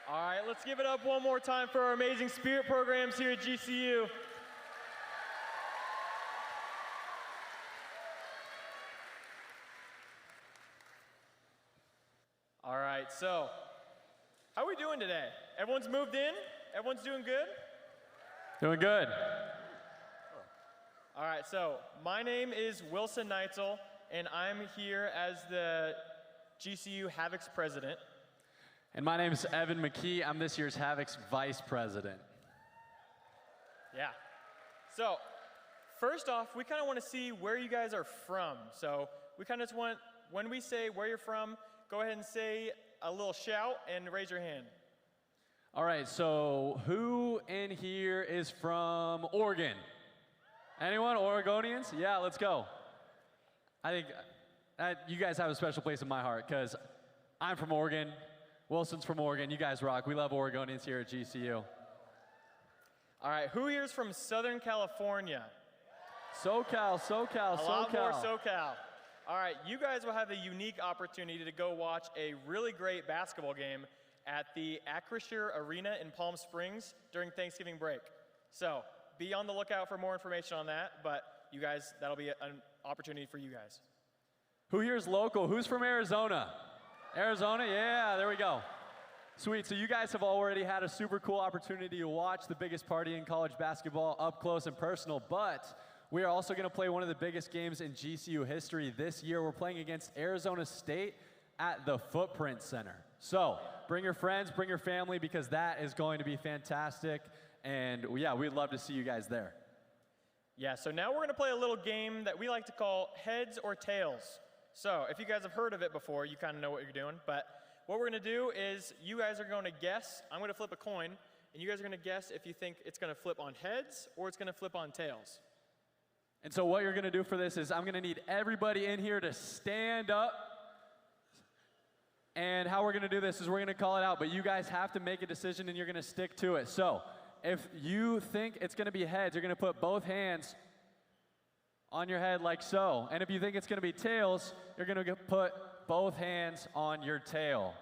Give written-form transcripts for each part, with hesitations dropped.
All right, let's give it up one more time for our amazing spirit programs here at GCU. All right, so how are we doing today? Everyone's moved in? Everyone's doing good? Doing good. All right, so my name is Wilson Neitzel, and I'm here as the GCU Havoc's president. And my name is Evan McKee. I'm this year's Havoc's vice president. Yeah. So first off, we kind of want to see where you guys are from. So we kind of just want, when we say where you're from, go ahead and say a little shout and raise your hand. All right, so who in here is from Oregon? Anyone? Oregonians? Yeah, let's go. I think you guys have a special place in my heart because I'm from Oregon. Wilson's from Oregon. You guys rock. We love Oregonians here at GCU. All right, who here is from Southern California? SoCal, SoCal, SoCal. A lot more SoCal. All right, you guys will have the unique opportunity to go watch a really great basketball game at the Acrisure Arena in Palm Springs during Thanksgiving break. So be on the lookout for more information on that, but you guys, that'll be an opportunity for you guys. Who here is local? Who's from Arizona? Arizona, yeah, there we go. Sweet, so you guys have already had a super cool opportunity to watch the biggest party in college basketball up close and personal, but we are also gonna play one of the biggest games in GCU history this year. We're playing against Arizona State at the Footprint Center. So bring your friends, bring your family, because that is going to be fantastic. And yeah, we'd love to see you guys there. Yeah, so now we're gonna play a little game that we like to call heads or tails. So if you guys have heard of it before, you kind of know what you're doing. But what we're gonna do is you guys are gonna guess. I'm gonna flip a coin, and you guys are gonna guess if you think it's gonna flip on heads or it's gonna flip on tails. And so what you're gonna do for this is I'm gonna need everybody in here to stand up. And how we're gonna do this is we're gonna call it out, but you guys have to make a decision and you're gonna stick to it. So if you think it's gonna be heads, you're gonna put both hands on your head like so. And if you think it's gonna be tails, you're gonna put both hands on your tail,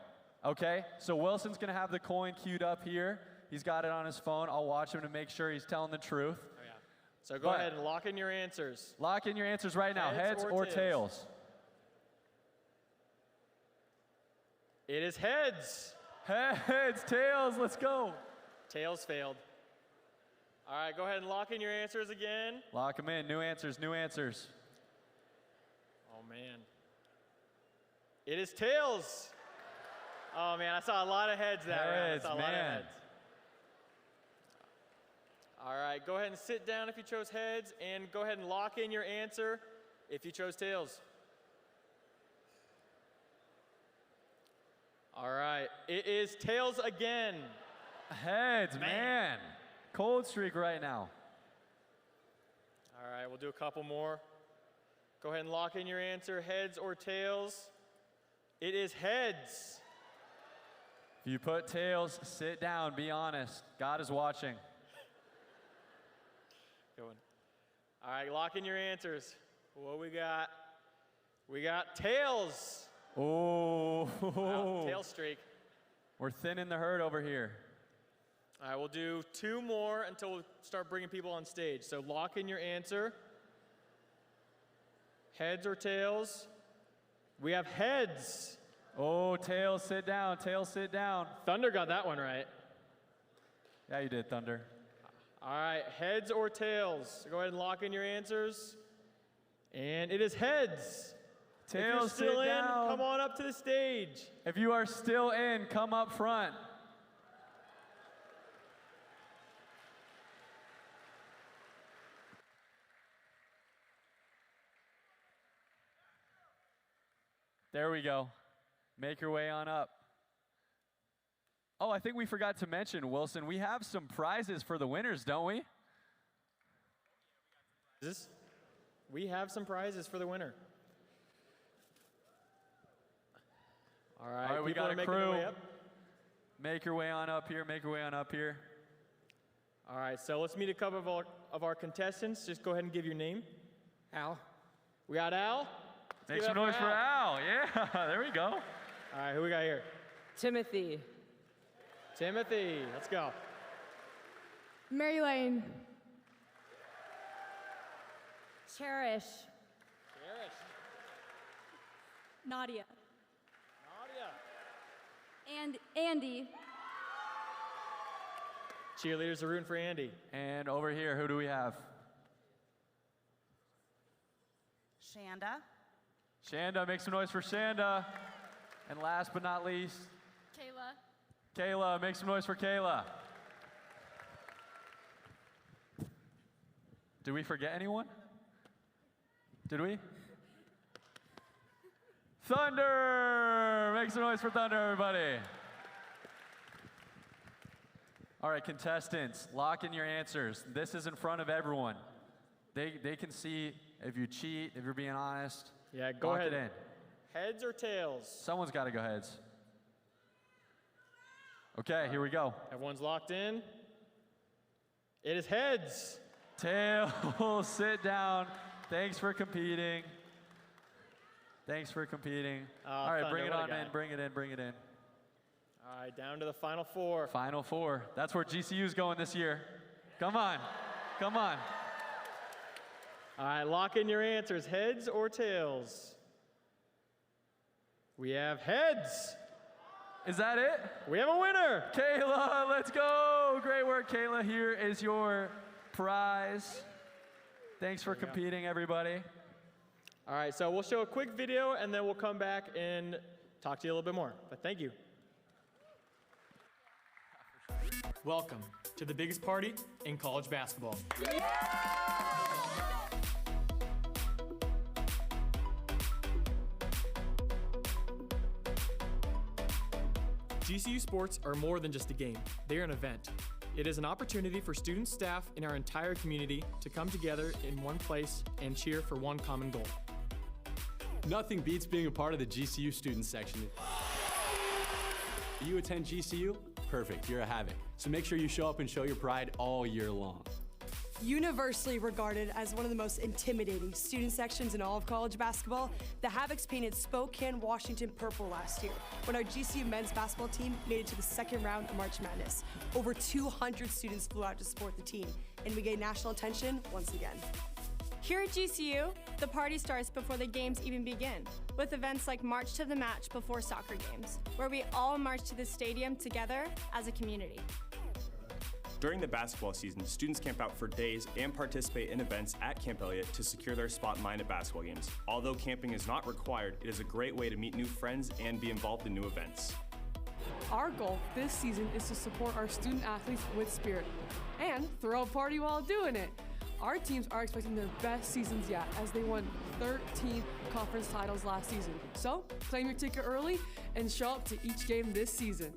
okay? So Wilson's gonna have the coin queued up here. He's got it on his phone. I'll watch him to make sure he's telling the truth. Oh, yeah. So go ahead and lock in your answers. Lock in your answers right now, heads or tails. It is heads. Heads, tails, let's go. Tails failed. All right, go ahead and lock in your answers again. Lock them in, new answers, new answers. Oh man. It is tails. Oh man, I saw a lot of heads that round. I saw a lot of heads. All right, go ahead and sit down if you chose heads, and go ahead and lock in your answer if you chose tails. All right, it is tails again. Heads, man. Cold streak right now. All right, we'll do a couple more. Go ahead and lock in your answer, heads or tails. It is heads. If you put tails, sit down, be honest. God is watching. Good one. All right, lock in your answers. What we got? We got tails. Oh. Wow, tail streak. We're thinning the herd over here. All right, we'll do two more until we start bringing people on stage. So lock in your answer. Heads or tails? We have heads. Oh, tails, sit down. Tails, sit down. Thunder got that one right. Yeah, you did, Thunder. All right, heads or tails? So go ahead and lock in your answers. And it is heads. Tails, if you're still sit in, down. come on up to the stage. If you are still in, come up front. There we go. Make your way on up. Oh, I think we forgot to mention, Wilson, we have some prizes for the winners, don't we? We have some prizes for the winner. All right, we got a making crew. their way up. Make your way on up here. Make your way on up here. All right, so let's meet a couple of our contestants. Just go ahead and give your name. Al. We got Al. Make some noise for Al. Yeah, there we go. All right, who we got here? Timothy. Timothy, let's go. Mary Lane. Cherish. Cherish. Nadia. Nadia. And Andy. Cheerleaders are rooting for Andy. And over here, who do we have? Shanda. Shanda, make some noise for Shanda. And last but not least, Kayla. Kayla, make some noise for Kayla. Did we forget anyone? Did we? Thunder! Make some noise for Thunder, everybody. All right, contestants, lock in your answers. This is in front of everyone. They can see if you cheat, if you're being honest. Yeah, go Lock ahead. it in. Heads or tails? Someone's got to go heads. Okay, here we go. Everyone's locked in. It is heads. Tails, sit down. Thanks for competing. Thanks for competing. All right, Thunder, bring it what a on guy. in, bring it in, bring it in. All right, down to the final four. Final four. That's where GCU's going this year. Come on, come on. All right, lock in your answers, heads or tails? We have heads. Is that it? We have a winner. Kayla, let's go. Great work, Kayla. Here is your prize. Thanks for competing, everybody. All right, so we'll show a quick video and then we'll come back and talk to you a little bit more. But thank you. Welcome to the biggest party in college basketball. GCU sports are more than just a game. They are an event. It is an opportunity for students, staff, and our entire community to come together in one place and cheer for one common goal. Nothing beats being a part of the GCU student section. You attend GCU? Perfect, you're a Havoc. So make sure you show up and show your pride all year long. Universally regarded as one of the most intimidating student sections in all of college basketball, the Havocs painted Spokane, Washington purple last year when our GCU men's basketball team made it to the second round of March Madness. Over 200 students flew out to support the team, and we gained national attention once again. Here at GCU, the party starts before the games even begin, with events like March to the Match before soccer games, where we all march to the stadium together as a community. During the basketball season, students camp out for days and participate in events at Camp Elliott to secure their spot in line at basketball games. Although camping is not required, it is a great way to meet new friends and be involved in new events. Our goal this season is to support our student athletes with spirit and throw a party while doing it. Our teams are expecting their best seasons yet as they won 13 conference titles last season. So claim your ticket early and show up to each game this season.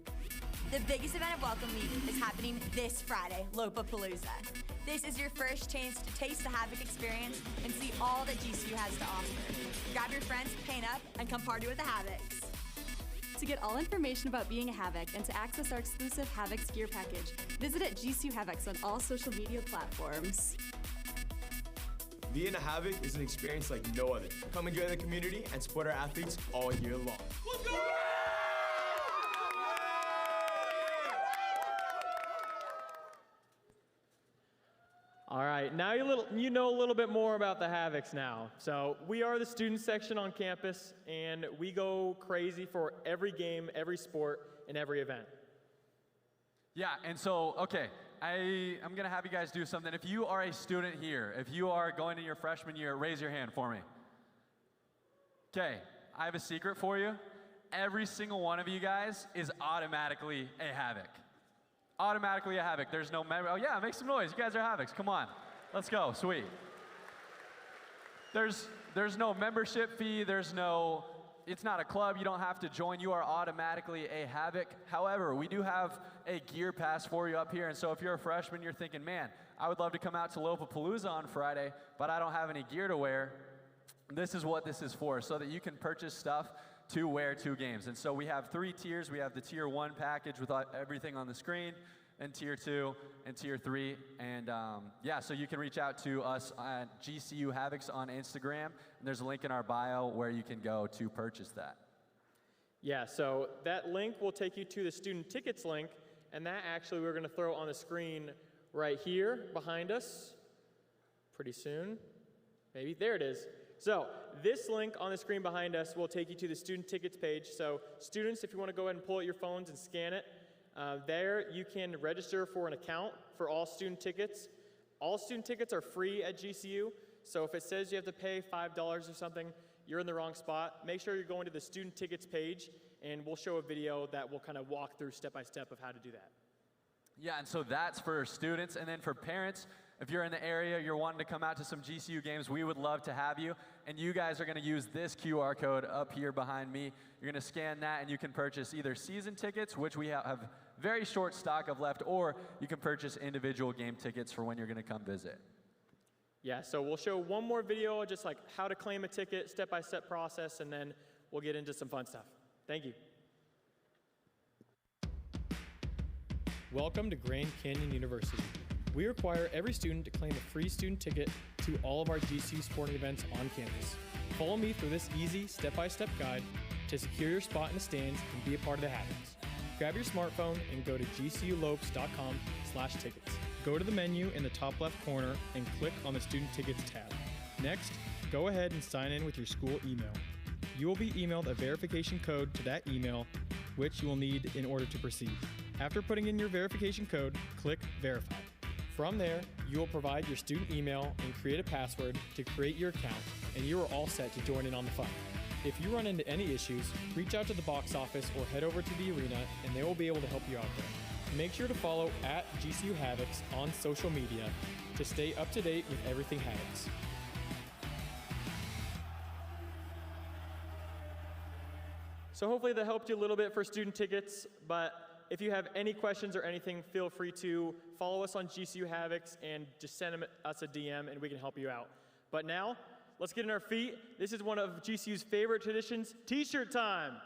The biggest event of Welcome Week is happening this Friday, Lopapalooza. This is your first chance to taste the Havoc experience and see all that GCU has to offer. Grab your friends, paint up, and come party with the Havocs. To get all information about being a Havoc and to access our exclusive Havocs gear package, visit at GCU Havocs on all social media platforms. Being a Havoc is an experience like no other. Come enjoy the community and support our athletes all year long. Let's go! All right, now you know a little bit more about the Havocs now. So we are the student section on campus, and we go crazy for every game, every sport, and every event. Yeah, and so, okay, I'm gonna have you guys do something. If you are a student here, if you are going to your freshman year, raise your hand for me. Okay, I have a secret for you. Every single one of you guys is automatically a Havoc. Automatically a Havoc. There's no member. Oh yeah, make some noise. You guys are Havocs. Come on, let's go. Sweet. There's no membership fee. It's not a club. You don't have to join. You are automatically a Havoc. However, we do have a gear pass for you up here. And so if you're a freshman, you're thinking, man, I would love to come out to Lopapalooza on Friday, but I don't have any gear to wear. This is what this is for, so that you can purchase stuff to wear to games. And so we have 3 tiers. We have the tier 1 package with everything on the screen, and tier 2 and tier 3. And yeah, so you can reach out to us at GCU Havocs on Instagram, and there's a link in our bio where you can go to purchase that. Yeah, so that link will take you to the student tickets link, And that actually we're going to throw on the screen right here behind us pretty soon. Maybe. There it is. So this link on the screen behind us will take you to the student tickets page. So students, if you want to go ahead and pull out your phones and scan it, there you can register for an account for all student tickets. All student tickets are free at GCU. So if it says you have to pay $5 or something, you're in the wrong spot. Make sure you're going to the student tickets page, and we'll show a video that will kind of walk through step by step of how to do that. Yeah, and so that's for students. And then for parents, if you're in the area, you're wanting to come out to some GCU games, we would love to have you. And you guys are going to use this QR code up here behind me. You're going to scan that, and you can purchase either season tickets, which we have very short stock of left, or you can purchase individual game tickets for when you're going to come visit. Yeah, so we'll show one more video, just like how to claim a ticket, step-by-step process, and then we'll get into some fun stuff. Thank you. Welcome to Grand Canyon University. We require every student to claim a free student ticket to all of our GCU sporting events on campus. Follow me through this easy step-by-step guide to secure your spot in the stands and be a part of the happenings. Grab your smartphone and go to gculopes.com/tickets. Go to the menu in the top left corner and click on the Student Tickets tab. Next, go ahead and sign in with your school email. You will be emailed a verification code to that email, which you will need in order to proceed. After putting in your verification code, click Verify. From there, you will provide your student email and create a password to create your account, and you are all set to join in on the fun. If you run into any issues, reach out to the box office or head over to the arena, and they will be able to help you out there. Make sure to follow @GCU Havocs on social media to stay up to date with everything Havocs. So hopefully that helped you a little bit for student tickets, but if you have any questions or anything, feel free to follow us on GCU Havocs and just send us a DM and we can help you out. But now, let's get in our feet. This is one of GCU's favorite traditions, t-shirt time.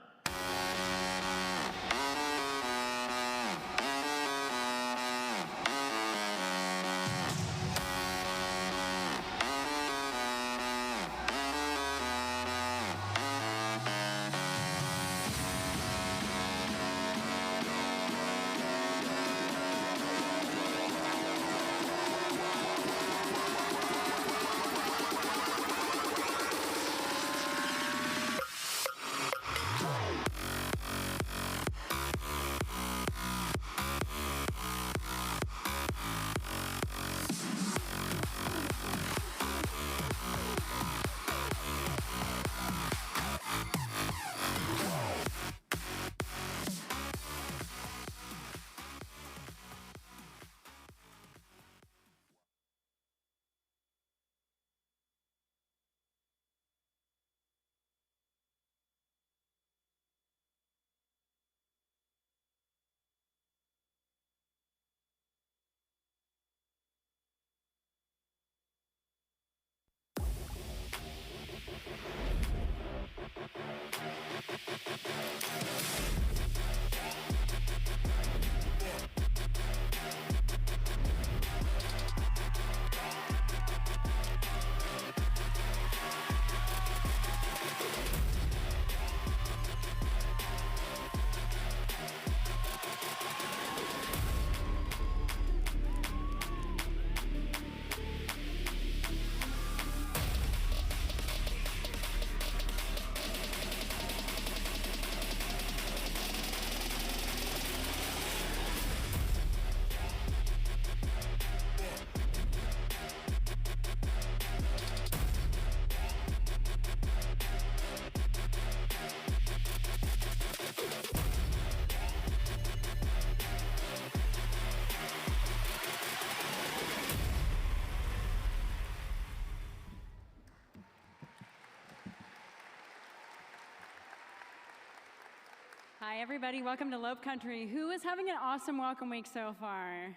Hi, everybody. Welcome to Lope Country. Who is having an awesome welcome week so far?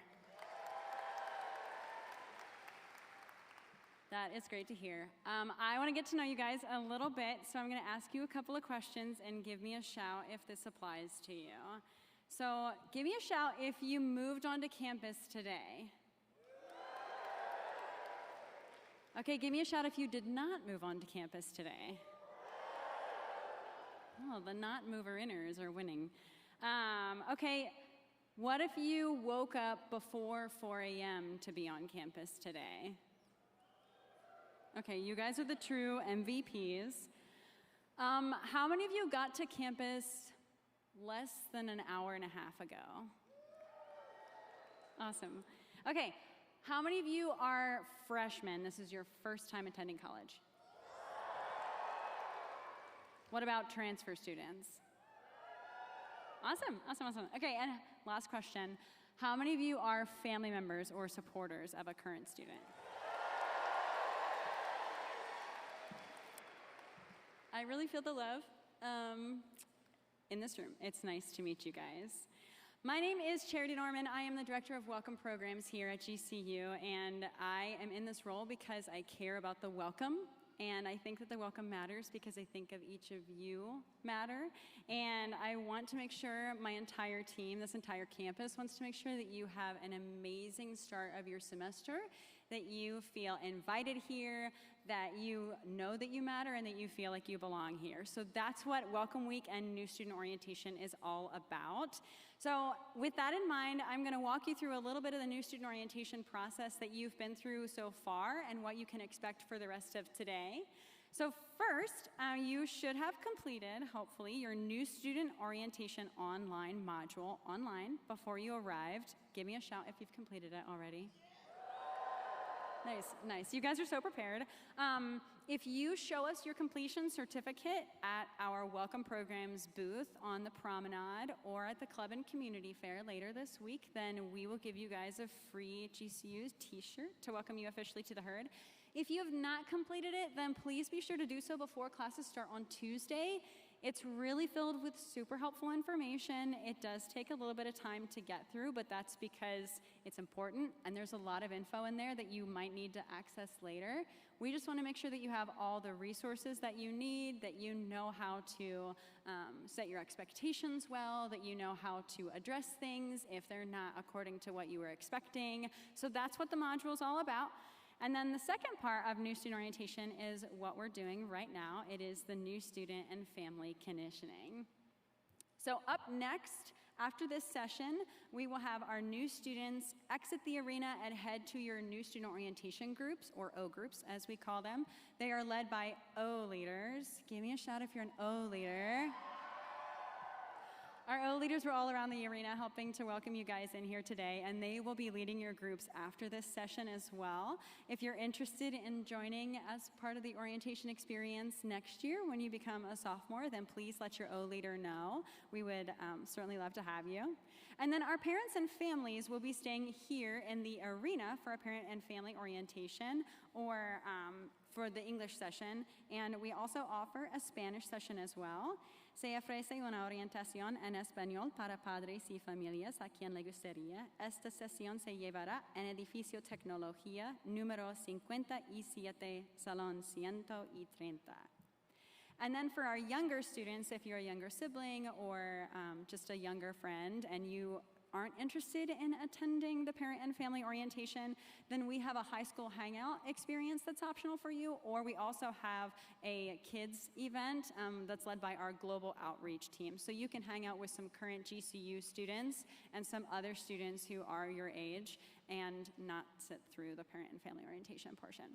That is great to hear. I want to get to know you guys a little bit, so I'm going to ask you a couple of questions and give me a shout if this applies to you. So give me a shout if you moved onto campus today. Okay, give me a shout if you did not move onto campus today. Oh, the not mover-inners are winning. Okay, What if you woke up before 4 a.m. to be on campus today? Okay, you guys are the true MVPs. How many of you got to campus less than an hour and a half ago? Awesome. Okay, how many of you are freshmen? This is your first time attending college. What about transfer students? Awesome, awesome, awesome. Okay, and last question. How many of you are family members or supporters of a current student? I really feel the love in this room. It's nice to meet you guys. My name is Charity Norman. I am the Director of Welcome Programs here at GCU, and I am in this role because I care about the welcome, and I think that the welcome matters because I think of each of you matter, and I want to make sure my entire team, this entire campus, wants to make sure that you have an amazing start of your semester, that you feel invited here, that you know that you matter, and that you feel like you belong here. So that's what Welcome Week and New Student Orientation is all about. So with that in mind, I'm going to walk you through a little bit of the New Student Orientation process that you've been through so far and what you can expect for the rest of today. So first, you should have completed, hopefully, your New Student Orientation online module online before you arrived. Give me a shout if you've completed it already. Nice, nice. You guys are so prepared. If you show us your completion certificate at our Welcome Programs booth on the promenade or at the Club and Community Fair later this week, then we will give you guys a free GCU t-shirt to welcome you officially to the herd. If you have not completed it, then please be sure to do so before classes start on Tuesday. It's really filled with super helpful information. It does take a little bit of time to get through, but that's because it's important and there's a lot of info in there that you might need to access later. We just want to make sure that you have all the resources that you need, that you know how to set your expectations well, that you know how to address things if they're not according to what you were expecting. So that's what the module is all about. And then the second part of New Student Orientation is what we're doing right now. It is the New Student and Family Conditioning. So up next, after this session, we will have our new students exit the arena and head to your New Student Orientation groups, or O groups as we call them. They are led by O leaders. Give me a shout if you're an O leader. Our O leaders were all around the arena helping to welcome you guys in here today, and they will be leading your groups after this session as well. If you're interested in joining as part of the orientation experience next year when you become a sophomore, then please let your O leader know. We would certainly love to have you. And then our parents and families will be staying here in the arena for a parent and family orientation or for the English session, and we also offer a Spanish session as well. Se ofrece una orientación en español para padres y familias a quien le gustaría. Esta sesión se llevará en Edificio Tecnología, número 57, Salón 130. And then for our younger students, if you're a younger sibling or just a younger friend and you aren't interested in attending the parent and family orientation, then we have a high school hangout experience that's optional for you, or we also have a kids event that's led by our global outreach team. So you can hang out with some current GCU students and some other students who are your age and not sit through the parent and family orientation portion.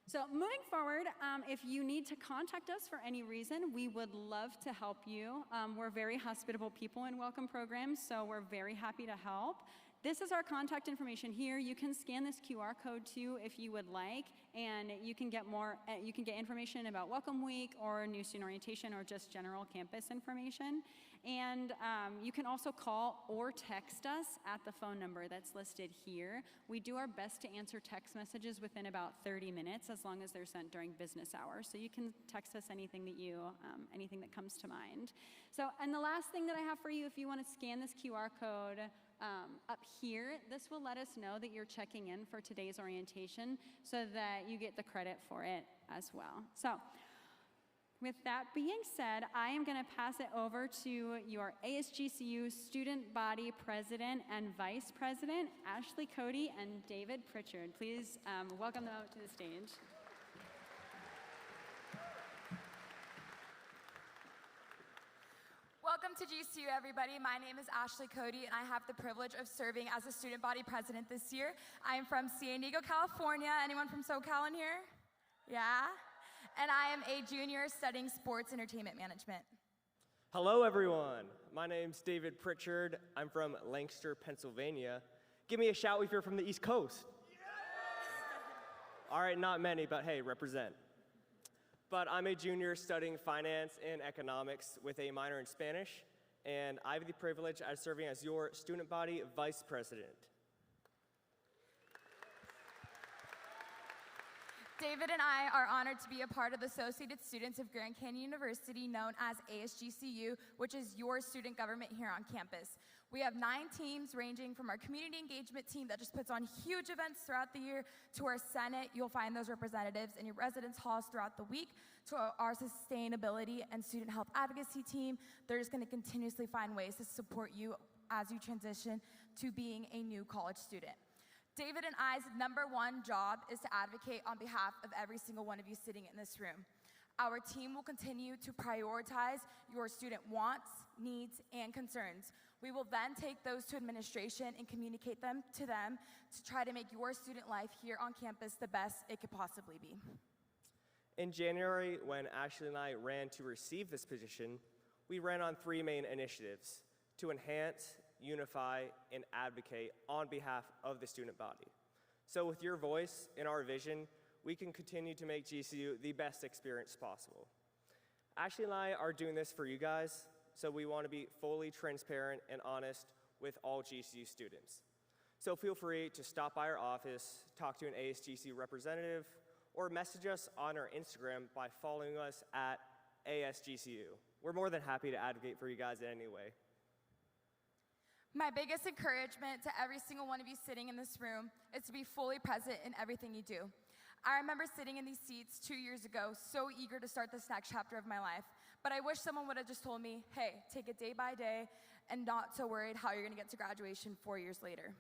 So moving forward, if you need to contact us for any reason, we would love to help you. We're very hospitable people in welcome programs, so we're very happy to help. This is our contact information here. You can scan this QR code too if you would like, and you can get more. You can get information about Welcome Week or New Student Orientation or just general campus information. And you can also call or text us at the phone number that's listed here. We do our best to answer text messages within about 30 minutes, as long as they're sent during business hours. So you can text us anything that comes to mind. So, and the last thing that I have for you, if you want to scan this QR code up here, this will let us know that you're checking in for today's orientation, so that you get the credit for it as well. So, with that being said, I am going to pass it over to your ASGCU Student Body President and Vice President, Ashley Cody and David Pritchard. Please welcome them out to the stage. Welcome Welcome to GCU, everybody. My name is Ashley Cody, and I have the privilege of serving as a student body president this year. I am from San Diego, California. Anyone from SoCal in here? Yeah? And I am a junior studying sports entertainment management. Hello, everyone. My name's David Pritchard. I'm from Lancaster, Pennsylvania. Give me a shout if you're from the East Coast. All right, not many, but hey, represent. But I'm a junior studying finance and economics with a minor in Spanish, and I have the privilege of serving as your student body vice president. David and I are honored to be a part of the Associated Students of Grand Canyon University, known as ASGCU, which is your student government here on campus. We have 9 teams ranging from our community engagement team that just puts on huge events throughout the year, to our Senate, you'll find those representatives in your residence halls throughout the week, to our sustainability and student health advocacy team. They're just gonna continuously find ways to support you as you transition to being a new college student. David and I's #1 job is to advocate on behalf of every single one of you sitting in this room. Our team will continue to prioritize your student wants, needs, and concerns. We will then take those to administration and communicate them to them to try to make your student life here on campus the best it could possibly be. In January, when Ashley and I ran to receive this position, we ran on 3 main initiatives: to enhance, unify, and advocate on behalf of the student body. So with your voice and our vision, we can continue to make GCU the best experience possible. Ashley and I are doing this for you guys, so we want to be fully transparent and honest with all GCU students. So feel free to stop by our office, talk to an ASGCU representative, or message us on our Instagram by following us at ASGCU. We're more than happy to advocate for you guys in any way. My biggest encouragement to every single one of you sitting in this room is to be fully present in everything you do. I remember sitting in these seats 2 years ago, so eager to start this next chapter of my life, but I wish someone would have just told me, hey, take it day by day and not so worried how you're gonna get to graduation 4 years later.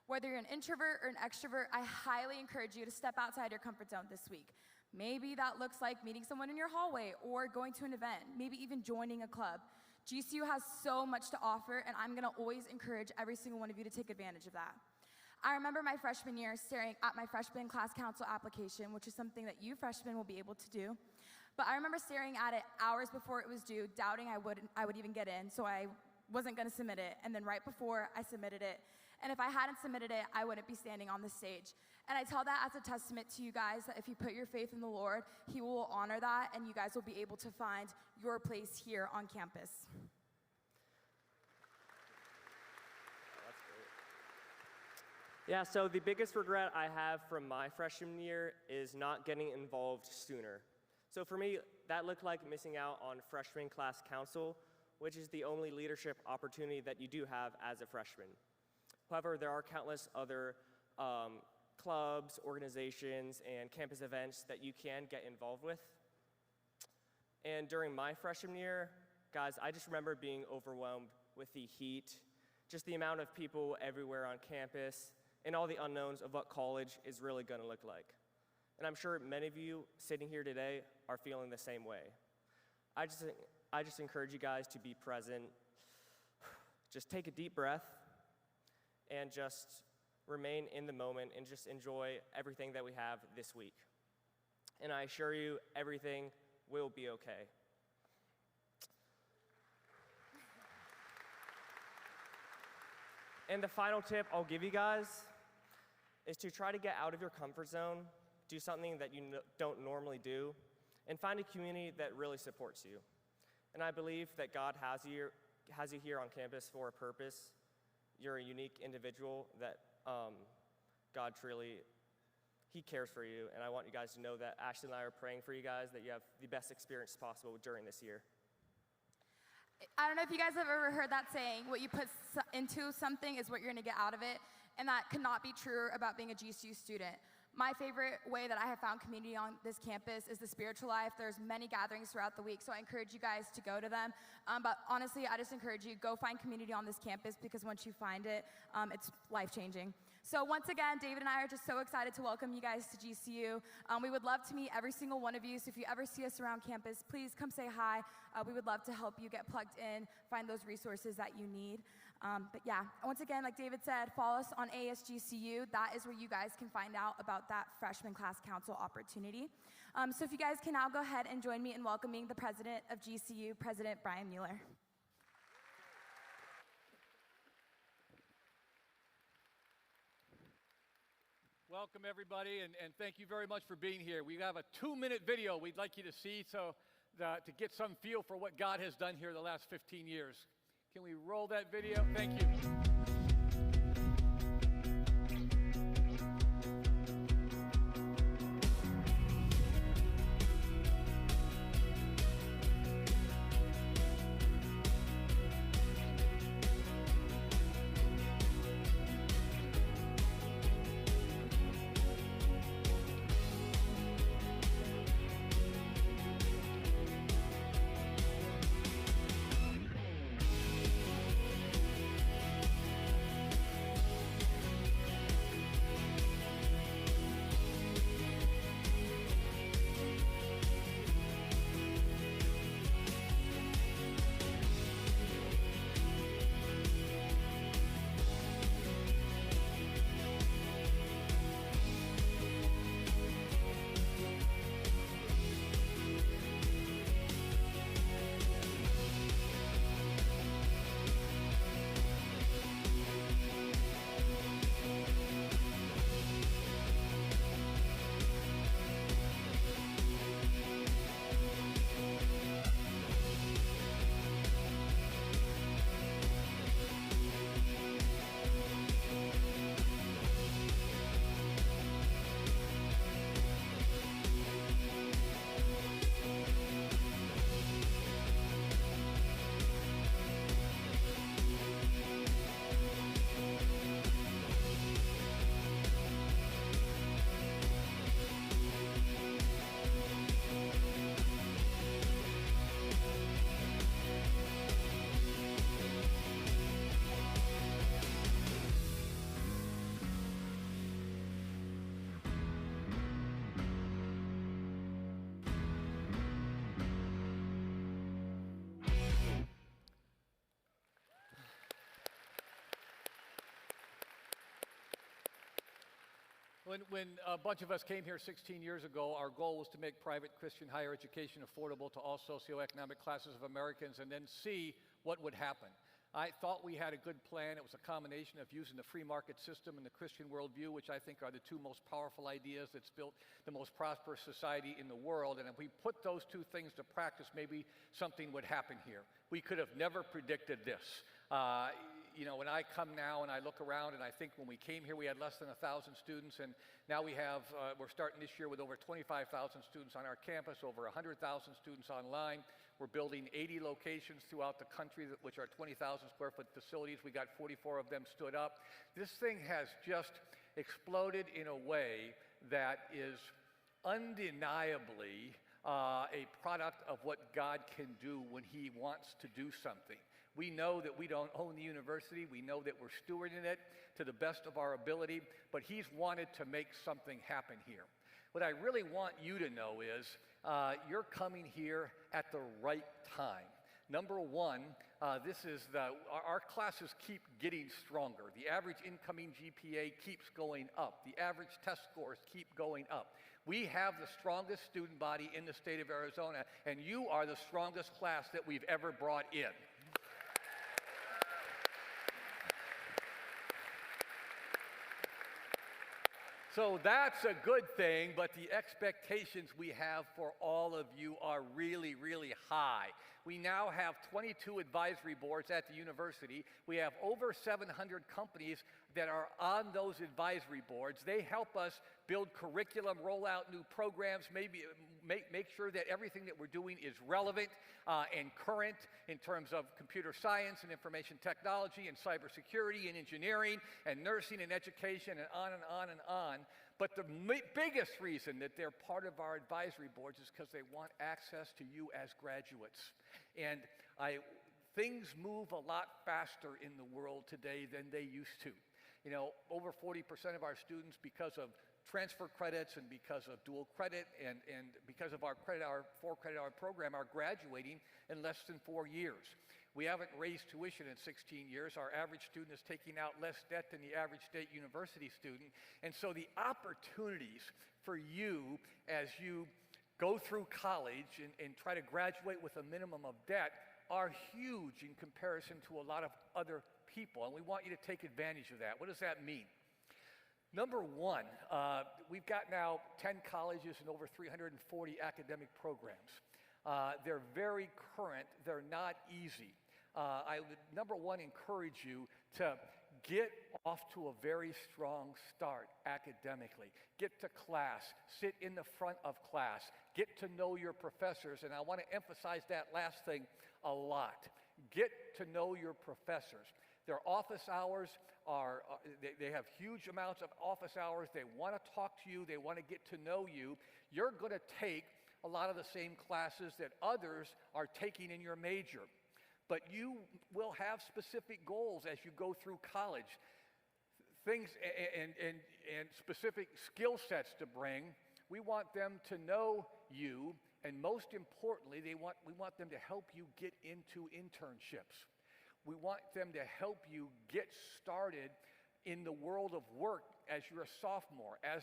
Whether you're an introvert or an extrovert, I highly encourage you to step outside your comfort zone this week. Maybe that looks like meeting someone in your hallway or going to an event, maybe even joining a club. GCU has so much to offer, and I'm gonna always encourage every single one of you to take advantage of that. I remember my freshman year staring at my freshman class council application, which is something that you freshmen will be able to do. But I remember staring at it hours before it was due, doubting I would even get in, so I wasn't gonna submit it. And then right before I submitted it, and if I hadn't submitted it, I wouldn't be standing on this stage. And I tell that as a testament to you guys that if you put your faith in the Lord, He will honor that, and you guys will be able to find your place here on campus. Yeah, so the biggest regret I have from my freshman year is not getting involved sooner. So for me, that looked like missing out on freshman class council, which is the only leadership opportunity that you do have as a freshman. However, there are countless other clubs, organizations, and campus events that you can get involved with. And during my freshman year, guys, I just remember being overwhelmed with the heat, just the amount of people everywhere on campus, and all the unknowns of what college is really gonna look like. And I'm sure many of you sitting here today are feeling the same way. I just encourage you guys to be present, just take a deep breath, and just remain in the moment and just enjoy everything that we have this week. And I assure you, everything will be okay. And the final tip I'll give you guys is to try to get out of your comfort zone, do something that you don't normally do, and find a community that really supports you. And I believe that God has you here on campus for a purpose. You're a unique individual that God truly, He cares for you, and I want you guys to know that Ashley and I are praying for you guys, that you have the best experience possible during this year. I don't know if you guys have ever heard that saying, what you put into something is what you're gonna get out of it, and that cannot be true about being a GCU student. My favorite way that I have found community on this campus is the spiritual life. There's many gatherings throughout the week, so I encourage you guys to go to them. But honestly, I just encourage you, go find community on this campus, because once you find it, it's life-changing. So once again, David and I are just so excited to welcome you guys to GCU. We would love to meet every single one of you, so if you ever see us around campus, please come say hi. We would love to help you get plugged in, find those resources that you need. But yeah, once again, like David said, follow us on ASGCU. That is where you guys can find out about that freshman class council opportunity. So if you guys can now go ahead and join me in welcoming the president of GCU, President Brian Mueller. Welcome, everybody, and thank you very much for being here. We have a 2-minute video we'd like you to see to get some feel for what God has done here the last 15 years. Can we roll that video? Thank you. When a bunch of us came here 16 years ago, our goal was to make private Christian higher education affordable to all socioeconomic classes of Americans and then see what would happen. I thought we had a good plan. It was a combination of using the free market system and the Christian worldview, which I think are the two most powerful ideas that's built the most prosperous society in the world. And if we put those two things to practice, maybe something would happen here. We could have never predicted this. You know, when I come now and I look around and I think when we came here we had less than 1,000 students, and now we have, we're starting this year with over 25,000 students on our campus, over 100,000 students online. We're building 80 locations throughout the country, which are 20,000 square foot facilities. We got 44 of them stood up. This thing has just exploded in a way that is undeniably a product of what God can do when He wants to do something. We know that we don't own the university. We know that we're stewarding it to the best of our ability, but He's wanted to make something happen here. What I really want you to know is you're coming here at the right time. Number one, our classes keep getting stronger. The average incoming GPA keeps going up. The average test scores keep going up. We have the strongest student body in the state of Arizona, and you are the strongest class that we've ever brought in. So that's a good thing, but the expectations we have for all of you are really, really high. We now have 22 advisory boards at the university. We have over 700 companies that are on those advisory boards. They help us build curriculum, roll out new programs, maybe make sure that everything that we're doing is relevant and current in terms of computer science and information technology and cybersecurity and engineering and nursing and education and on and on and on. But the biggest reason that they're part of our advisory boards is because they want access to you as graduates. And things move a lot faster in the world today than they used to. You know, over 40% of our students, because of transfer credits and because of dual credit and because of our 4-credit-hour program, are graduating in less than 4 years. We haven't raised tuition in 16 years. Our average student is taking out less debt than the average state university student. And so the opportunities for you as you go through college and try to graduate with a minimum of debt are huge in comparison to a lot of other people. And we want you to take advantage of that. What does that mean? Number one, we've got now 10 colleges and over 340 academic programs. They're very current. They're not easy. I would, number one, encourage you to get off to a very strong start academically. Get to class. Sit in the front of class. Get to know your professors. And I want to emphasize that last thing a lot. Get to know your professors. Their office hours they have huge amounts of office hours. They want to talk to you. They want to get to know you. You're going to take a lot of the same classes that others are taking in your major. But you will have specific goals as you go through college. Things and specific skill sets to bring. We want them to know you, and most importantly, we want them to help you get into internships. We want them to help you get started in the world of work as you're a sophomore, as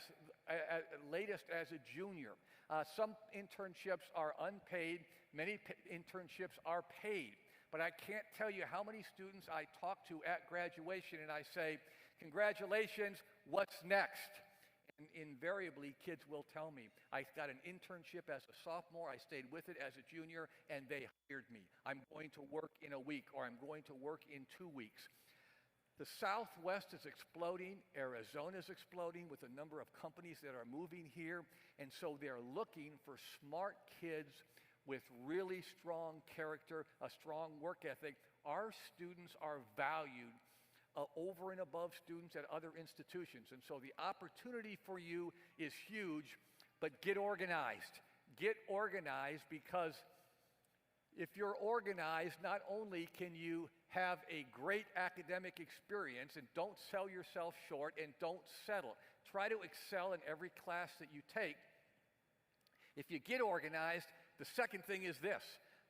latest as a junior. Some internships are unpaid. Many internships are paid. But I can't tell you how many students I talk to at graduation and I say, congratulations, what's next? And invariably, kids will tell me, I got an internship as a sophomore, I stayed with it as a junior, and they hired me. I'm going to work in a week, or I'm going to work in 2 weeks. The Southwest is exploding. Arizona is exploding with a number of companies that are moving here. And so they're looking for smart kids with really strong character, a strong work ethic. Our students are valued over and above students at other institutions. And so the opportunity for you is huge, but get organized. Get organized, because if you're organized, not only can you have a great academic experience, and don't sell yourself short and don't settle. Try to excel in every class that you take. If you get organized, the second thing is this,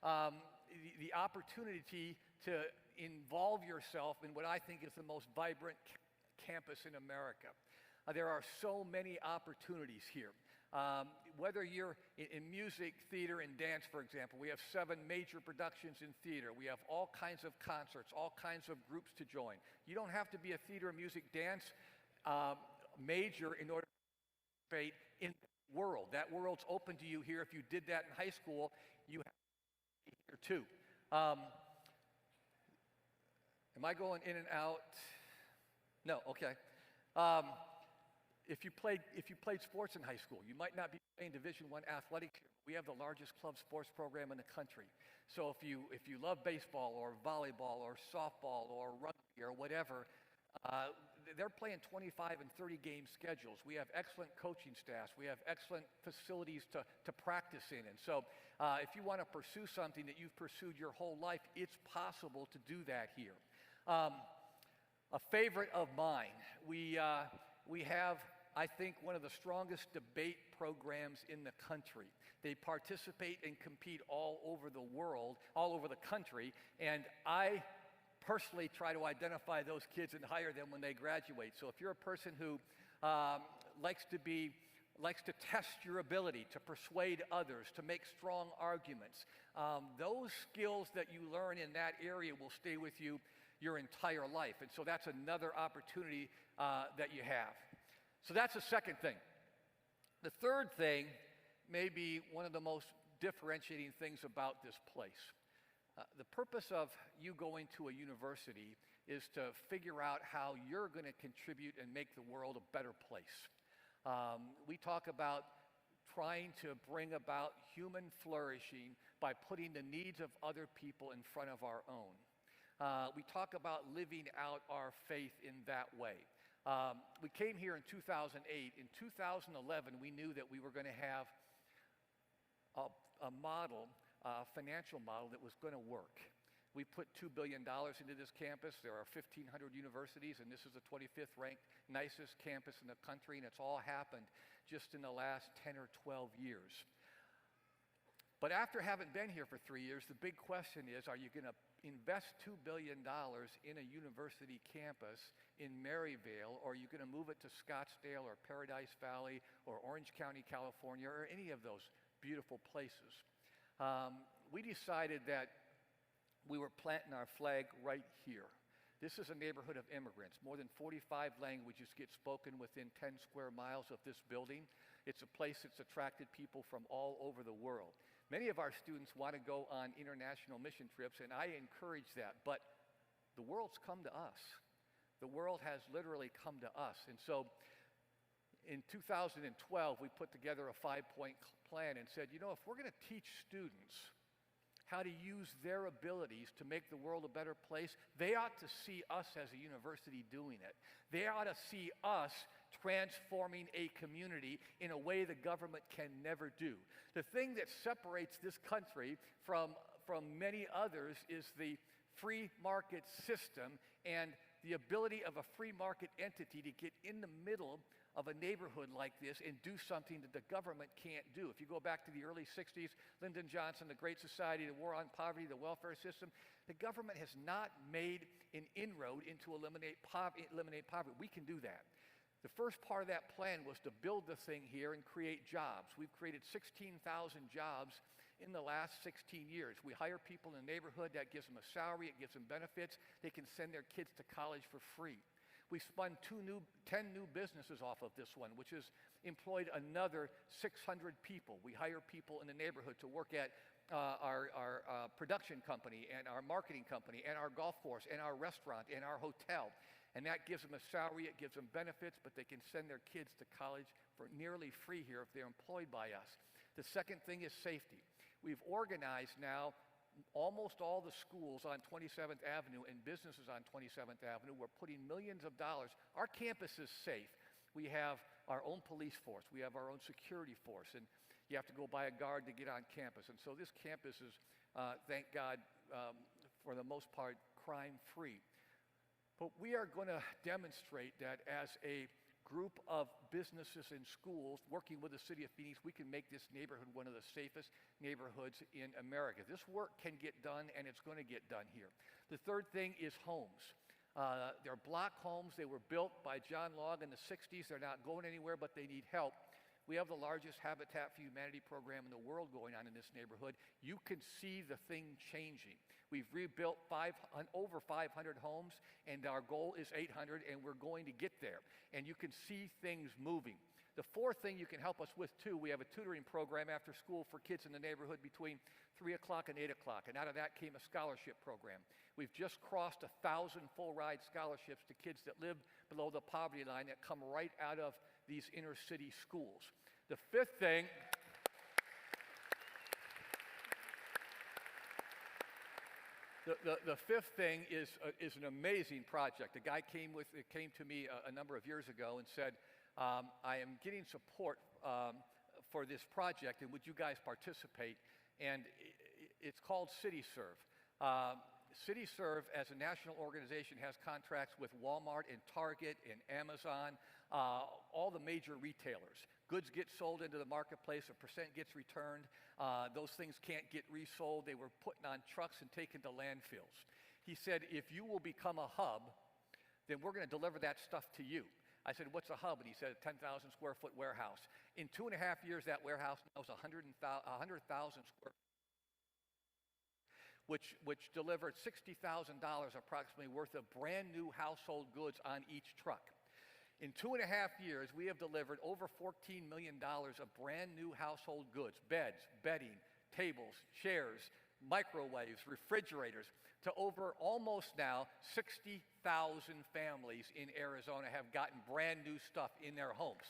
the opportunity to involve yourself in what I think is the most vibrant campus in America. There are so many opportunities here. Whether you're in music, theater, and dance, for example, we have 7 major productions in theater. We have all kinds of concerts, all kinds of groups to join. You don't have to be a theater, music, dance major in order to participate in world. That world's open to you here. If you did that in high school, you have to be here too. Am I going in and out? No, okay. If you played sports in high school, you might not be playing Division I athletics. We have the largest club sports program in the country. So if you love baseball or volleyball or softball or rugby or whatever, they're playing 25 and 30 game schedules. We have excellent coaching staffs. We have excellent facilities to practice in. And so if you want to pursue something that you've pursued your whole life, it's possible to do that here. A favorite of mine, we have, I think, one of the strongest debate programs in the country. They participate and compete all over the world, all over the country, and I personally try to identify those kids and hire them when they graduate. So if you're a person who likes to test your ability to persuade others, to make strong arguments, those skills that you learn in that area will stay with you your entire life. And so that's another opportunity that you have. So that's the second thing. The third thing may be one of the most differentiating things about this place. The purpose of you going to a university is to figure out how you're going to contribute and make the world a better place. We talk about trying to bring about human flourishing by putting the needs of other people in front of our own. We talk about living out our faith in that way. We came here in 2008. In 2011, we knew that we were going to have a model, a financial model that was going to work. We put $2 billion into this campus. There are 1,500 universities, and this is the 25th ranked nicest campus in the country, and it's all happened just in the last 10 or 12 years. But after having been here for 3 years, the big question is, are you going to invest $2 billion in a university campus in Maryvale, or are you going to move it to Scottsdale or Paradise Valley or Orange County, California, or any of those beautiful places? We decided that we were planting our flag right here. This is a neighborhood of immigrants. More than 45 languages get spoken within 10 square miles of this building. It's a place that's attracted people from all over the world. Many of our students want to go on international mission trips, and I encourage that, but the world's come to us. The world has literally come to us. And so in 2012, we put together a 5-point plan and said, you know, if we're going to teach students how to use their abilities to make the world a better place, they ought to see us as a university doing it. They ought to see us transforming a community in a way the government can never do. The thing that separates this country from many others is the free market system and the ability of a free market entity to get in the middle of a neighborhood like this and do something that the government can't do. If you go back to the early 60s, Lyndon Johnson, the Great Society, the War on Poverty, the welfare system, the government has not made an inroad into eliminate poverty. We can do that. The first part of that plan was to build the thing here and create jobs. We've created 16,000 jobs in the last 16 years. We hire people in the neighborhood. That gives them a salary. It gives them benefits. They can send their kids to college for free. We spun 10 new businesses off of this one, which has employed another 600 people. We hire people in the neighborhood to work at our production company and our marketing company and our golf course and our restaurant and our hotel. And that gives them a salary, it gives them benefits, but they can send their kids to college for nearly free here if they're employed by us. The second thing is safety. We've organized now almost all the schools on 27th Avenue and businesses on 27th Avenue. We're putting millions of dollars. Our campus is safe. We have our own police force. We have our own security force. And you have to go by a guard to get on campus. And so this campus is, thank God, for the most part, crime-free. But we are going to demonstrate that as a group of businesses and schools working with the city of Phoenix, we can make this neighborhood one of the safest neighborhoods in America. This work can get done, and it's going to get done here. The third thing is homes. They're block homes. They were built by John Long in the 60s. They're not going anywhere, but they need help. We have the largest Habitat for Humanity program in the world going on in this neighborhood. You can see the thing changing. We've rebuilt over 500 homes, and our goal is 800, and we're going to get there. And you can see things moving. The fourth thing you can help us with, too, we have a tutoring program after school for kids in the neighborhood between 3 o'clock and 8 o'clock, and out of that came a scholarship program. We've just crossed 1,000 full-ride scholarships to kids that live below the poverty line that come right out of these inner-city schools. The fifth thing... The fifth thing is an amazing project. A guy came to me a number of years ago and said, I am getting support for this project, and would you guys participate? And it's called CityServe. CityServe, as a national organization, has contracts with Walmart and Target and Amazon, all the major retailers. Goods get sold into the marketplace, a percent gets returned. Those things can't get resold. They were put on trucks and taken to landfills. He said, if you will become a hub, then we're going to deliver that stuff to you. I said, what's a hub? And he said, a 10,000 square foot warehouse. In 2.5 years, that warehouse now is 100,000 square feet, which delivered $60,000 approximately worth of brand new household goods on each truck. In 2.5 years, we have delivered over $14 million of brand new household goods, beds, bedding, tables, chairs, microwaves, refrigerators, to over almost now 60,000 families in Arizona have gotten brand new stuff in their homes.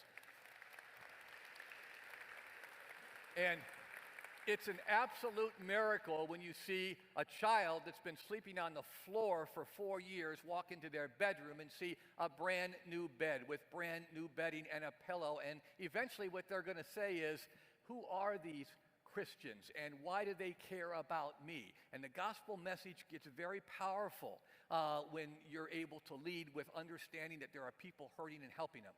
And It's an absolute miracle when you see a child that's been sleeping on the floor for 4 years walk into their bedroom and see a brand new bed with brand new bedding and a pillow. And eventually what they're going to say is, who are these Christians and why do they care about me? And the gospel message gets very powerful when you're able to lead with understanding that there are people hurting and helping them.